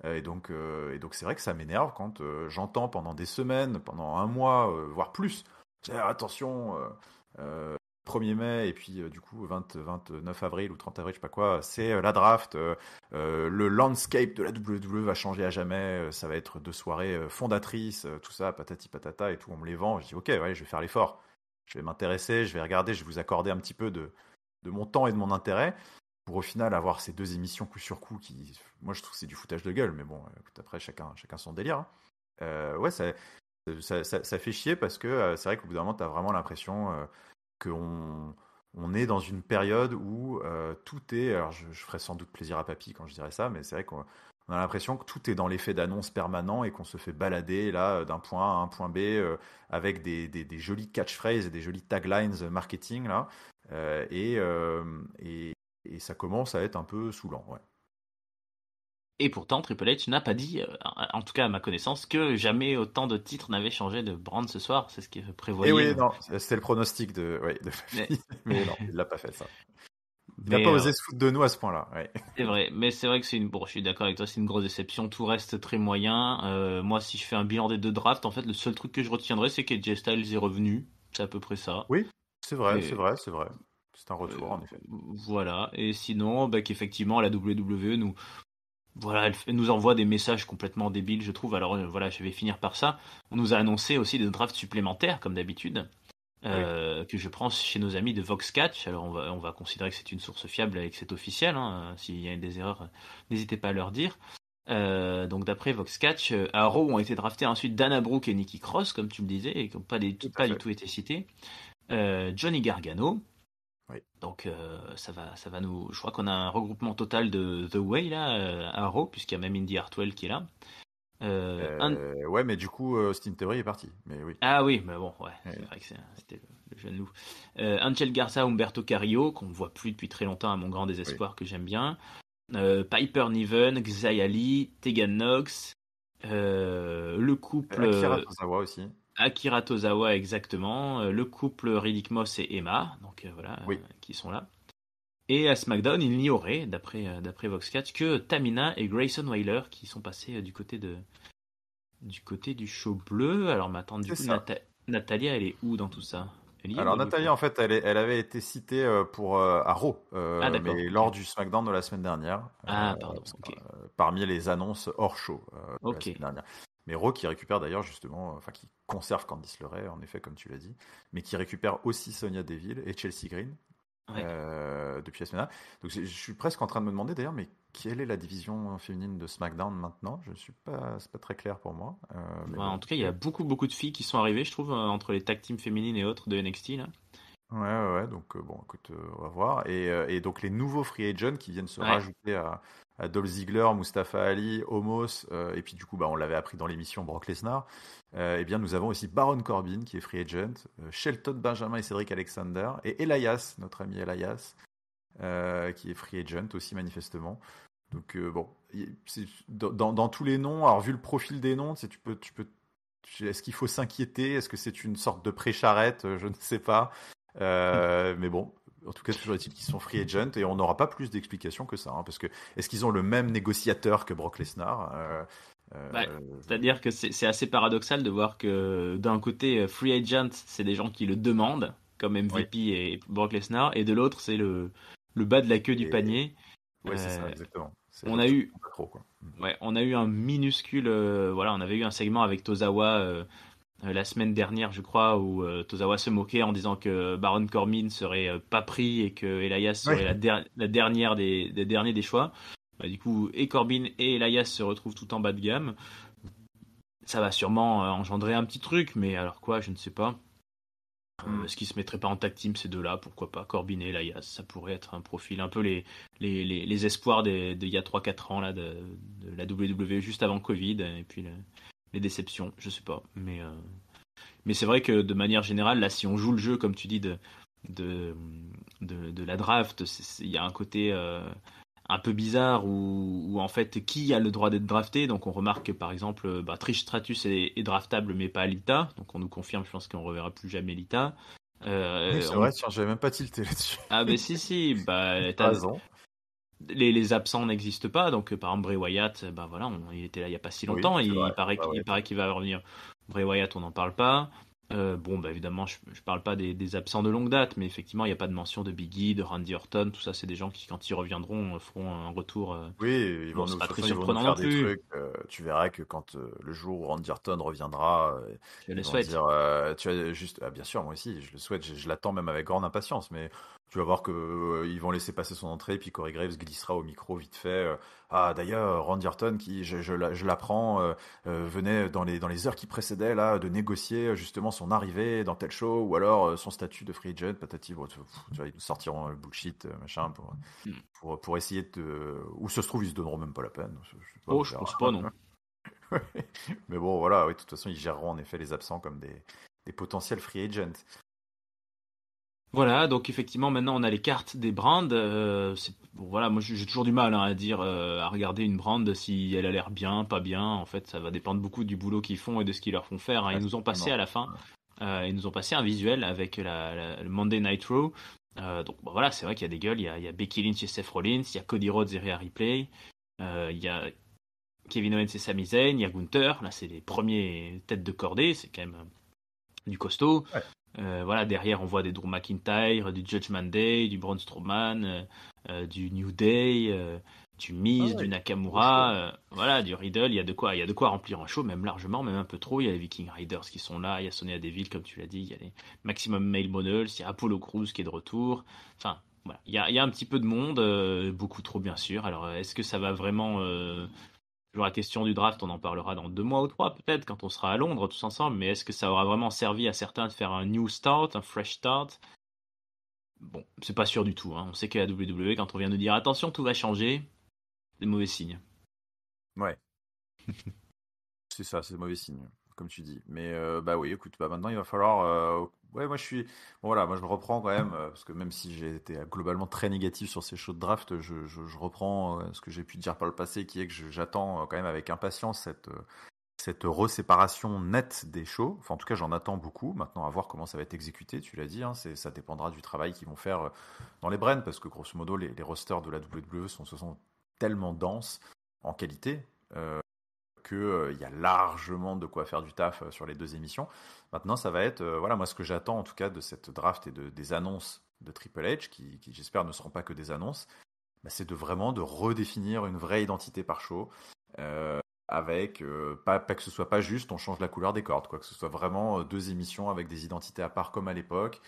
Et donc c'est vrai que ça m'énerve quand j'entends pendant des semaines, pendant un mois, voire plus. Attention, 1er mai et puis du coup 29 avril ou 30 avril, je sais pas quoi, c'est la draft. Le landscape de la WWE va changer à jamais. Ça va être 2 soirées fondatrices, tout ça, patati patata et tout. On me les vend. Je dis ok, ouais, je vais faire l'effort. Je vais m'intéresser, je vais regarder, je vais vous accorder un petit peu de mon temps et de mon intérêt pour au final avoir ces 2 émissions coup sur coup qui, moi je trouve que c'est du foutage de gueule, mais bon, écoute, après chacun son délire, hein. Ouais, ça fait chier parce que c'est vrai qu'au bout d'un moment, tu as vraiment l'impression qu'on est dans une période où tout est. Alors, je ferai sans doute plaisir à Papy quand je dirais ça, mais c'est vrai qu'on a l'impression que tout est dans l'effet d'annonce permanent et qu'on se fait balader là d'un point A à un point B avec des jolies catchphrases et des jolies taglines marketing là. Et ça commence à être un peu saoulant, ouais. Et pourtant, Triple H n'a pas dit, en tout cas à ma connaissance, que jamais autant de titres n'avaient changé de brand ce soir. C'est ce qu'il Et prévoyait. oui, non, c'était le pronostic de Mais, Papy, mais non, il l'a pas fait ça. Il n'a pas mais osé se foutre de nous à ce point-là, ouais. c'est vrai. Mais c'est vrai que c'est une. Bon, je suis d'accord avec toi, c'est une grosse déception. Tout reste très moyen. Moi, si je fais un bilan des 2 drafts, en fait, le seul truc que je retiendrai, c'est qu'AJ Styles est revenu. C'est à peu près ça. Oui, c'est vrai, c'est Et vrai, c'est vrai. C'est un euh, retour, en effet. voilà. Et sinon, qu'effectivement, la WWE nous Voilà, elle nous envoie des messages complètement débiles, je trouve. Alors voilà, je vais finir par ça. On nous a annoncé aussi des drafts supplémentaires, comme d'habitude, Oui. que je prends chez nos amis de Voxcatch. Alors on va considérer que c'est une source fiable et que c'est officiel, hein. S'il y a des erreurs, n'hésitez pas à leur dire. Donc d'après Voxcatch, à Raw ont été draftés ensuite Dana Brooke et Nikki Cross, comme tu le disais, et qui n'ont Tout à pas du fait. tout été cités. Johnny Gargano. Oui. Donc ça va nous. Je crois qu'on a un regroupement total de The Way là à Raw, puisqu'il y a même Indy Hartwell qui est là. Ouais, mais du coup, Austin Theory est parti. Mais oui. Ah oui, mais bon, ouais, c'est Ouais. vrai que c'était le jeune loup. Angel Garza, Humberto Carrillo, qu'on ne voit plus depuis très longtemps à mon grand Oui. désespoir, que j'aime bien. Piper Niven, Xia Ali, Tegan Knox, le couple Akira Tozawa aussi. Akira Tozawa exactement, le couple Riddick Moss et Emma, donc voilà, Oui. qui sont là. Et à SmackDown, il n'y aurait, d'après Voxcatch, que Tamina et Grayson Waller qui sont passés du côté du show bleu. Alors, mais attends, du C'est coup, ça. Natalia, elle est où dans tout ça? Elle y est ou Alors elle y est Natalia, pas? en fait, elle avait été citée pour à Raw, Ah, d'accord, mais ok. lors du SmackDown de la semaine dernière, Ah, pardon, ok. parmi les annonces hors show de la Ok, semaine dernière. Mais Raw qui récupère d'ailleurs justement, enfin qui conserve Candice LeRae, en effet, comme tu l'as dit, mais qui récupère aussi Sonya Deville et Chelsea Green ouais. depuis la semaine dernière. Donc je suis presque en train de me demander d'ailleurs, mais quelle est la division féminine de SmackDown maintenant? Je suis pas, c'est pas très clair pour moi, mais Ouais, en bon. tout cas, il y a beaucoup, beaucoup de filles qui sont arrivées, je trouve, entre les tag teams féminines et autres de NXT, là. Ouais, donc bon, écoute, on va voir. Et donc les nouveaux free agents qui viennent se Ouais, rajouter à Dolph Ziggler, Mustafa Ali, Omos, et puis du coup, bah, on l'avait appris dans l'émission Brock Lesnar. Eh bien, nous avons aussi Baron Corbin qui est free agent, Shelton Benjamin et Cedric Alexander, et Elias, notre ami Elias, qui est free agent aussi manifestement. Donc bon, dans tous les noms, alors vu le profil des noms, est-ce qu'il faut s'inquiéter? Est-ce que c'est une sorte de pré-charrette? Je ne sais pas. Mais bon, en tout cas, toujours est-il qu'ils sont free agent et on n'aura pas plus d'explications que ça. Hein, parce que est-ce qu'ils ont le même négociateur que Brock Lesnar? ouais. Euh, C'est-à-dire que c'est assez paradoxal de voir que d'un côté, free agent, c'est des gens qui le demandent, comme oui, MVP et Brock Lesnar, et de l'autre, c'est le bas de la queue du et panier. ouais, c'est ça, Euh, exactement. C'est on l'autre a qui eu, comprend pas trop, quoi. ouais, on a eu un minuscule, voilà, on avait eu un segment avec Tozawa la semaine dernière, je crois, où Tozawa se moquait en disant que Baron Corbin serait pas pris et que Elias Oui, serait la dernière des derniers des choix. Bah, du coup, et Corbin et Elias se retrouvent tout en bas de gamme. Ça va sûrement engendrer un petit truc, mais alors quoi, je ne sais pas. Est-ce qu'ils se mettraient pas en tag team ces deux-là? Pourquoi pas? Corbin et Elias, ça pourrait être un profil un peu les espoirs d'il y a 3-4 ans là, de la WWE juste avant Covid, et puis les déceptions, je sais pas. Mais c'est vrai que de manière générale, là, si on joue le jeu, comme tu dis, de, de la draft, il y a un côté un peu bizarre où en fait, qui a le droit d'être drafté? Donc on remarque que par exemple, Trish Stratus est draftable, mais pas Lita. Donc on nous confirme, je pense qu'on reverra plus jamais Lita. oui, c'est On... vrai, tiens, j'avais même pas tilté là-dessus. Ah ben si, T'as raison. les absents n'existent pas. Donc par exemple, Bray Wyatt, bah voilà, il était là il y a pas si Oui, longtemps. c'est vrai. Ouais, Il ouais, paraît qu'il va revenir. Bray Wyatt, on n'en parle pas. Bon, bah évidemment, je parle pas des absents de longue date, mais effectivement, il n'y a pas de mention de Biggie, de Randy Orton, tout ça, c'est des gens qui, quand ils reviendront, feront un retour. Oui, Bon, de c'est toute pas très façon, ils vont nous surprenant non faire des plus. trucs. Tu verras que quand le jour où Randy Orton reviendra, Je le ils vont souhaite. dire, tu vois, juste, ah, bien sûr, moi aussi, je le souhaite, je l'attends même avec grande impatience, mais tu vas voir que ils vont laisser passer son entrée, puis Corey Graves glissera au micro vite fait. Ah, d'ailleurs, Randy Orton, qui, je l'apprends, venait dans les heures qui précédaient là de négocier justement son arrivée dans tel show, ou alors son statut de free agent, patati. Bon, tu vois, ils nous sortiront le bullshit, machin, Hmm. pour essayer de. Ou ça se trouve, ils se donneront même pas la peine. Je sais pas, Oh, on je verra. pense pas, non. Mais bon, voilà, oui, de toute façon, ils géreront en effet les absents comme des potentiels free agents. Voilà, donc effectivement, maintenant on a les cartes des brands. Bon, voilà, moi j'ai toujours du mal hein, à dire, à regarder une brand si elle a l'air bien, pas bien. En fait, ça va dépendre beaucoup du boulot qu'ils font et de ce qu'ils leur font faire, hein. Ouais, Ils nous ont passé certainement. à la fin, ils nous ont passé un visuel avec le Monday Night Raw. Donc bon, voilà, c'est vrai qu'il y a des gueules. Il y a Becky Lynch et Seth Rollins, il y a Cody Rhodes et Rhea Ripley, il y a Kevin Owens et Sami Zayn, il y a Gunther. Là, c'est les premiers têtes de cordée, c'est quand même du costaud. Ouais. Voilà, derrière, on voit des Drew McIntyre, du Judgment Day, du Braun Strowman, du New Day, Tu mises du Nakamura, voilà, du Riddle, il y a de quoi remplir un show, même largement, même un peu trop. Il y a les Viking Riders qui sont là, il y a Sonya Deville, comme tu l'as dit, il y a les Maximum Male Models, il y a Apollo Crews qui est de retour. Enfin, voilà, il y a un petit peu de monde, beaucoup trop bien sûr. Alors, est-ce que ça va vraiment toujours la question du draft, on en parlera dans 2 mois ou 3 peut-être, quand on sera à Londres tous ensemble, mais est-ce que ça aura vraiment servi à certains de faire un new start, un fresh start? Bon, c'est pas sûr du tout, hein. On sait que la WWE, quand on vient de dire attention, tout va changer, c'est mauvais signe. Ouais. C'est ça, c'est mauvais signe, comme tu dis. Mais bah oui, écoute, bah maintenant il va falloir. Ouais, moi je suis. Bon, voilà, moi je le reprends quand même, parce que même si j'ai été globalement très négatif sur ces shows de draft, je reprends ce que j'ai pu dire par le passé, qui est que j'attends quand même avec impatience cette reséparation nette des shows. Enfin, en tout cas, j'en attends beaucoup. Maintenant, à voir comment ça va être exécuté, tu l'as dit, hein, ça dépendra du travail qu'ils vont faire dans les brands, parce que grosso modo, les rosters de la WWE sont tellement denses en qualité. Il y a largement de quoi faire du taf sur les 2 émissions. Maintenant, ça va être, voilà, moi ce que j'attends en tout cas de cette draft et des annonces de Triple H, qui j'espère ne seront pas que des annonces, bah, c'est de redéfinir une vraie identité par show, avec, pas que ce soit pas juste on change la couleur des cordes, quoi, que ce soit vraiment 2 émissions avec des identités à part comme à l'époque.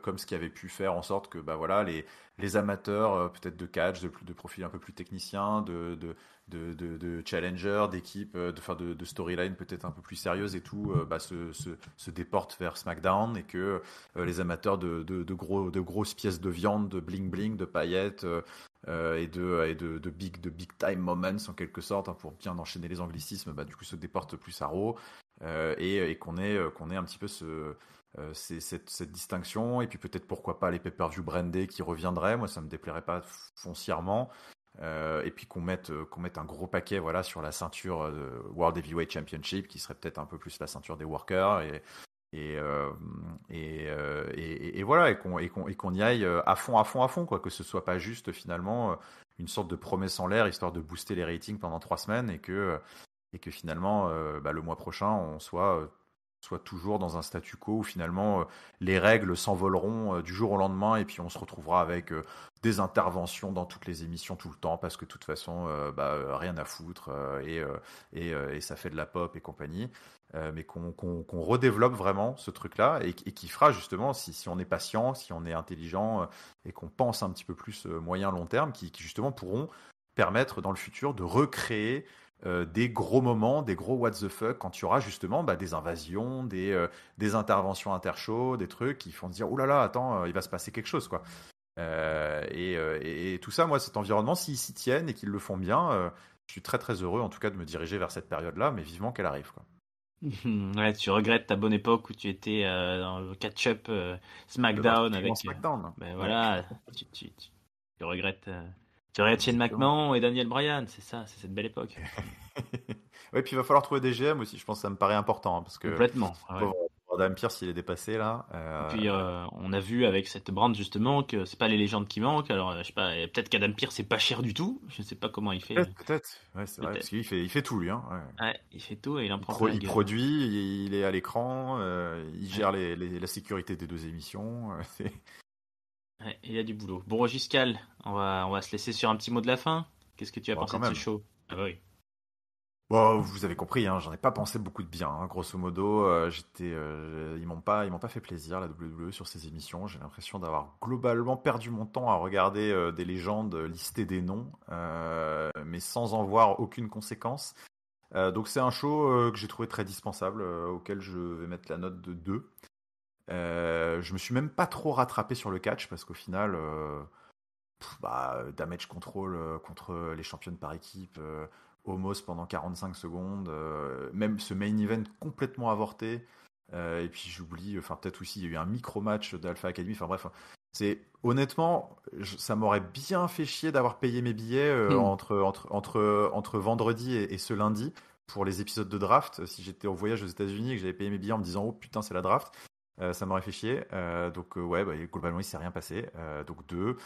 Comme ce qui avait pu faire en sorte que bah voilà les amateurs peut-être de catch, de profils un peu plus techniciens, de challenger, d'équipe, de storyline peut-être un peu plus sérieuse et tout, bah, se déportent vers SmackDown, et que les amateurs de grosses pièces de viande, de bling bling, de paillettes, et de big time moments en quelque sorte, hein, pour bien enchaîner les anglicismes, bah, du coup se déportent plus à Raw, et qu'on ait un petit peu c'est cette distinction, et puis peut-être pourquoi pas les pay-per-view brandés qui reviendraient, moi ça me déplairait pas foncièrement, et puis qu'on mette un gros paquet, voilà, sur la ceinture World Heavyweight Championship, qui serait peut-être un peu plus la ceinture des workers, et voilà, et qu'on y aille à fond, quoi, que ce soit pas juste finalement une sorte de promesse en l'air histoire de booster les ratings pendant 3 semaines, et que finalement bah, le mois prochain on soit toujours dans un statu quo où finalement les règles s'envoleront du jour au lendemain, et puis on se retrouvera avec des interventions dans toutes les émissions tout le temps, parce que de toute façon bah, rien à foutre, et ça fait de la pop et compagnie, mais qu'on redéveloppe vraiment ce truc-là, et qui fera justement, si on est patient, si on est intelligent, et qu'on pense un petit peu plus moyen long terme, qui justement pourront permettre dans le futur de recréer des gros moments, des gros what the fuck, quand il y aura justement bah, des invasions, des interventions intershows, des trucs qui font se dire oh là là, attends, il va se passer quelque chose, quoi. Et tout ça, moi, cet environnement, s'ils s'y tiennent et qu'ils le font bien, je suis très très heureux en tout cas de me diriger vers cette période-là, mais vivement qu'elle arrive, quoi. Ouais, tu regrettes ta bonne époque où tu étais dans le catch-up SmackDown avec. SmackDown. Ben Ouais. voilà, tu regrettes. Tu regrettes Shane McMahon et Daniel Bryan, c'est ça, c'est cette belle époque. Ouais, puis il va falloir trouver des GM aussi, je pense que ça me paraît important, hein, parce que Complètement. Ouais. pauvre Adam Pearce, il est dépassé là. Et puis on a vu avec cette brand justement que c'est pas les légendes qui manquent. Alors je sais pas, peut-être qu'Adam Pearce c'est pas cher du tout. Je sais pas comment il fait. Peut-être. Ouais, c'est vrai, parce qu'il fait tout lui, hein. Ouais. Ouais, il fait tout et il en prend plein la Il gueule. produit, il est à l'écran, il gère la sécurité des 2 émissions. Ouais, il y a du boulot. Bon, Giscal, on va se laisser sur un petit mot de la fin. Qu'est-ce que tu as Bon, pensé quand de ce même. show? Ah bah oui. Bon, vous avez compris, hein, j'en ai pas pensé beaucoup de bien, hein. Grosso modo, ils m'ont pas fait plaisir, la WWE, sur ces émissions. J'ai l'impression d'avoir globalement perdu mon temps à regarder des légendes lister des noms, mais sans en voir aucune conséquence. Donc c'est un show que j'ai trouvé très dispensable, auquel je vais mettre la note de 2. Je me suis même pas trop rattrapé sur le catch, parce qu'au final, damage control contre les championnes par équipe, Homos pendant 45 secondes, même ce main event complètement avorté, et puis j'oublie, enfin peut-être aussi il y a eu un micro-match d'Alpha Academy, enfin bref, c'est honnêtement, ça m'aurait bien fait chier d'avoir payé mes billets entre vendredi et ce lundi pour les épisodes de draft, si j'étais en voyage aux États-Unis et que j'avais payé mes billets en me disant oh putain c'est la draft. Ça m'aurait fait chier, donc ouais, bah, globalement il s'est rien passé, donc 2.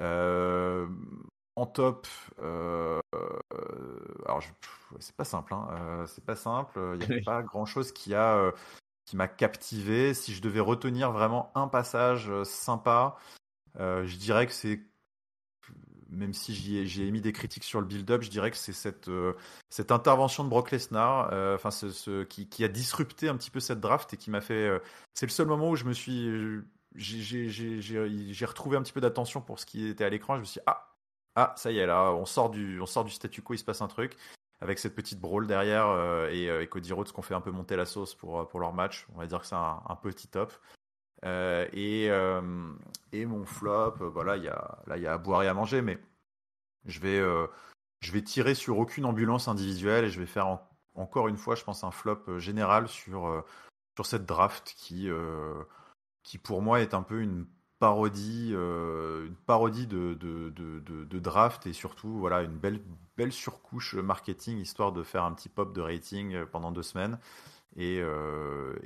Euh, En top, alors c'est pas simple, hein, c'est pas simple. Il n'y a pas grand chose qui m'a captivé. Si je devais retenir vraiment un passage sympa, je dirais que c'est même si j'y ai émis des critiques sur le build-up, je dirais que c'est cette intervention de Brock Lesnar, qui a disrupté un petit peu cette draft et qui m'a fait. C'est le seul moment où j'ai retrouvé un petit peu d'attention pour ce qui était à l'écran. Je me suis dit, ça y est, là, on sort du statu quo, il se passe un truc. Avec cette petite brawl derrière et Cody Rhodes qu'on fait un peu monter la sauce pour leur match. On va dire que c'est un petit top. Et mon flop, voilà, il y a à boire et à manger, mais je vais tirer sur aucune ambulance individuelle et je vais faire encore une fois, je pense, un flop général sur cette draft qui pour moi est un peu une parodie de draft et surtout voilà une belle surcouche marketing histoire de faire un petit pop de rating pendant 2 semaines. Et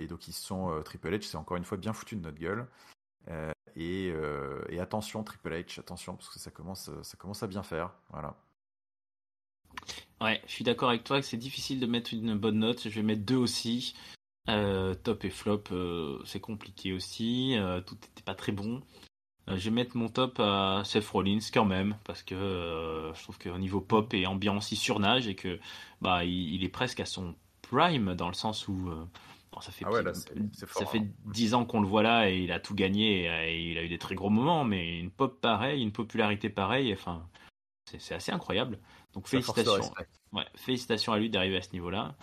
donc ils sont Triple H, c'est encore une fois bien foutu de notre gueule. Et attention Triple H, attention parce que ça commence à bien faire. Voilà. Ouais, je suis d'accord avec toi que c'est difficile de mettre une bonne note. Je vais mettre 2 aussi. Top et flop, c'est compliqué aussi. Tout n'était pas très bon. Je vais mettre mon top à Seth Rollins quand même parce que je trouve qu'au niveau pop et ambiance il surnage et que il est presque à son prime dans le sens où ça fait là, c'est fort, ça fait hein. 10 ans qu'on le voit là et il a tout gagné et il a eu des très gros moments, mais une pop pareille, une popularité pareille, enfin c'est assez incroyable. Donc Ça force le félicitations. respect. Ouais, félicitations à lui d'arriver à ce niveau-là.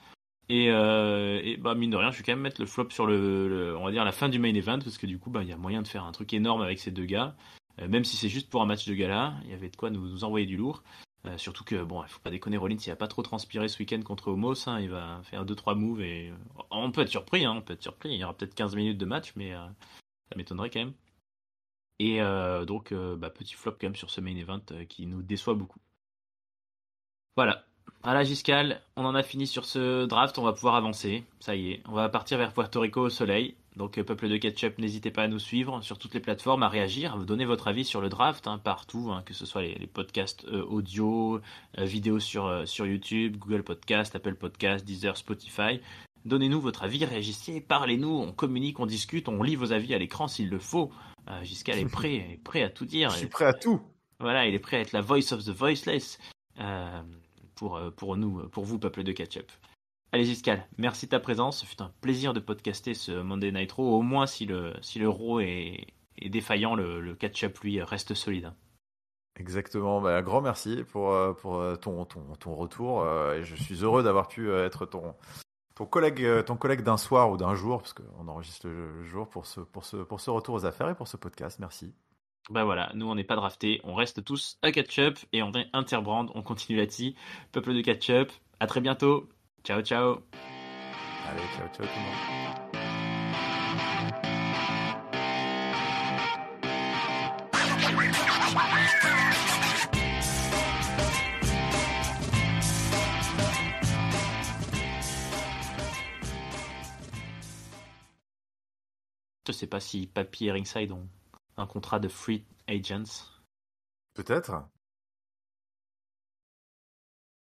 Et mine de rien, je vais quand même mettre le flop sur on va dire la fin du main event parce que du coup, il y a moyen de faire un truc énorme avec ces 2 gars, même si c'est juste pour un match de gala. Il y avait de quoi nous envoyer du lourd. Surtout que il faut pas déconner, Rollins, il a pas trop transpiré ce week-end contre Omos. Il va faire 2-3 moves et on peut être surpris. On peut être surpris. Il y aura peut-être 15 minutes de match, mais ça m'étonnerait quand même. Et donc, petit flop quand même sur ce main event qui nous déçoit beaucoup. Voilà. Voilà Giscal, on en a fini sur ce draft, on va pouvoir avancer. Ça y est, on va partir vers Puerto Rico au soleil. Donc Peuple de Ketchup, n'hésitez pas à nous suivre sur toutes les plateformes, à réagir, à vous donner votre avis sur le draft, partout, que ce soit les podcasts audio, vidéos sur YouTube, Google Podcast, Apple Podcast, Deezer, Spotify. Donnez-nous votre avis, réagissez, parlez-nous, on communique, on discute, on lit vos avis à l'écran s'il le faut. Giscal est prêt à tout dire. Je suis prêt à tout. Voilà, il est prêt à être la voice of the voiceless. Pour nous, pour vous, peuple de Ketchup. Allez Giscal, merci de ta présence. Ce fut un plaisir de podcaster ce Monday Night Raw. Au moins, si le Raw est défaillant, le Ketchup, lui, reste solide. Exactement. Grand merci pour ton retour. Et je suis heureux d'avoir pu être ton collègue d'un soir ou d'un jour, parce qu'on enregistre le jour pour ce retour aux affaires et pour ce podcast. Merci. Voilà, nous on n'est pas draftés, on reste tous à Ketchup et on est interbrand, on continue là-dessus. Peuple de Ketchup, à très bientôt. Ciao, ciao. Allez, ciao, ciao tout le monde. Je sais pas si Papy et Ringside ont un contrat de free agents. Peut-être.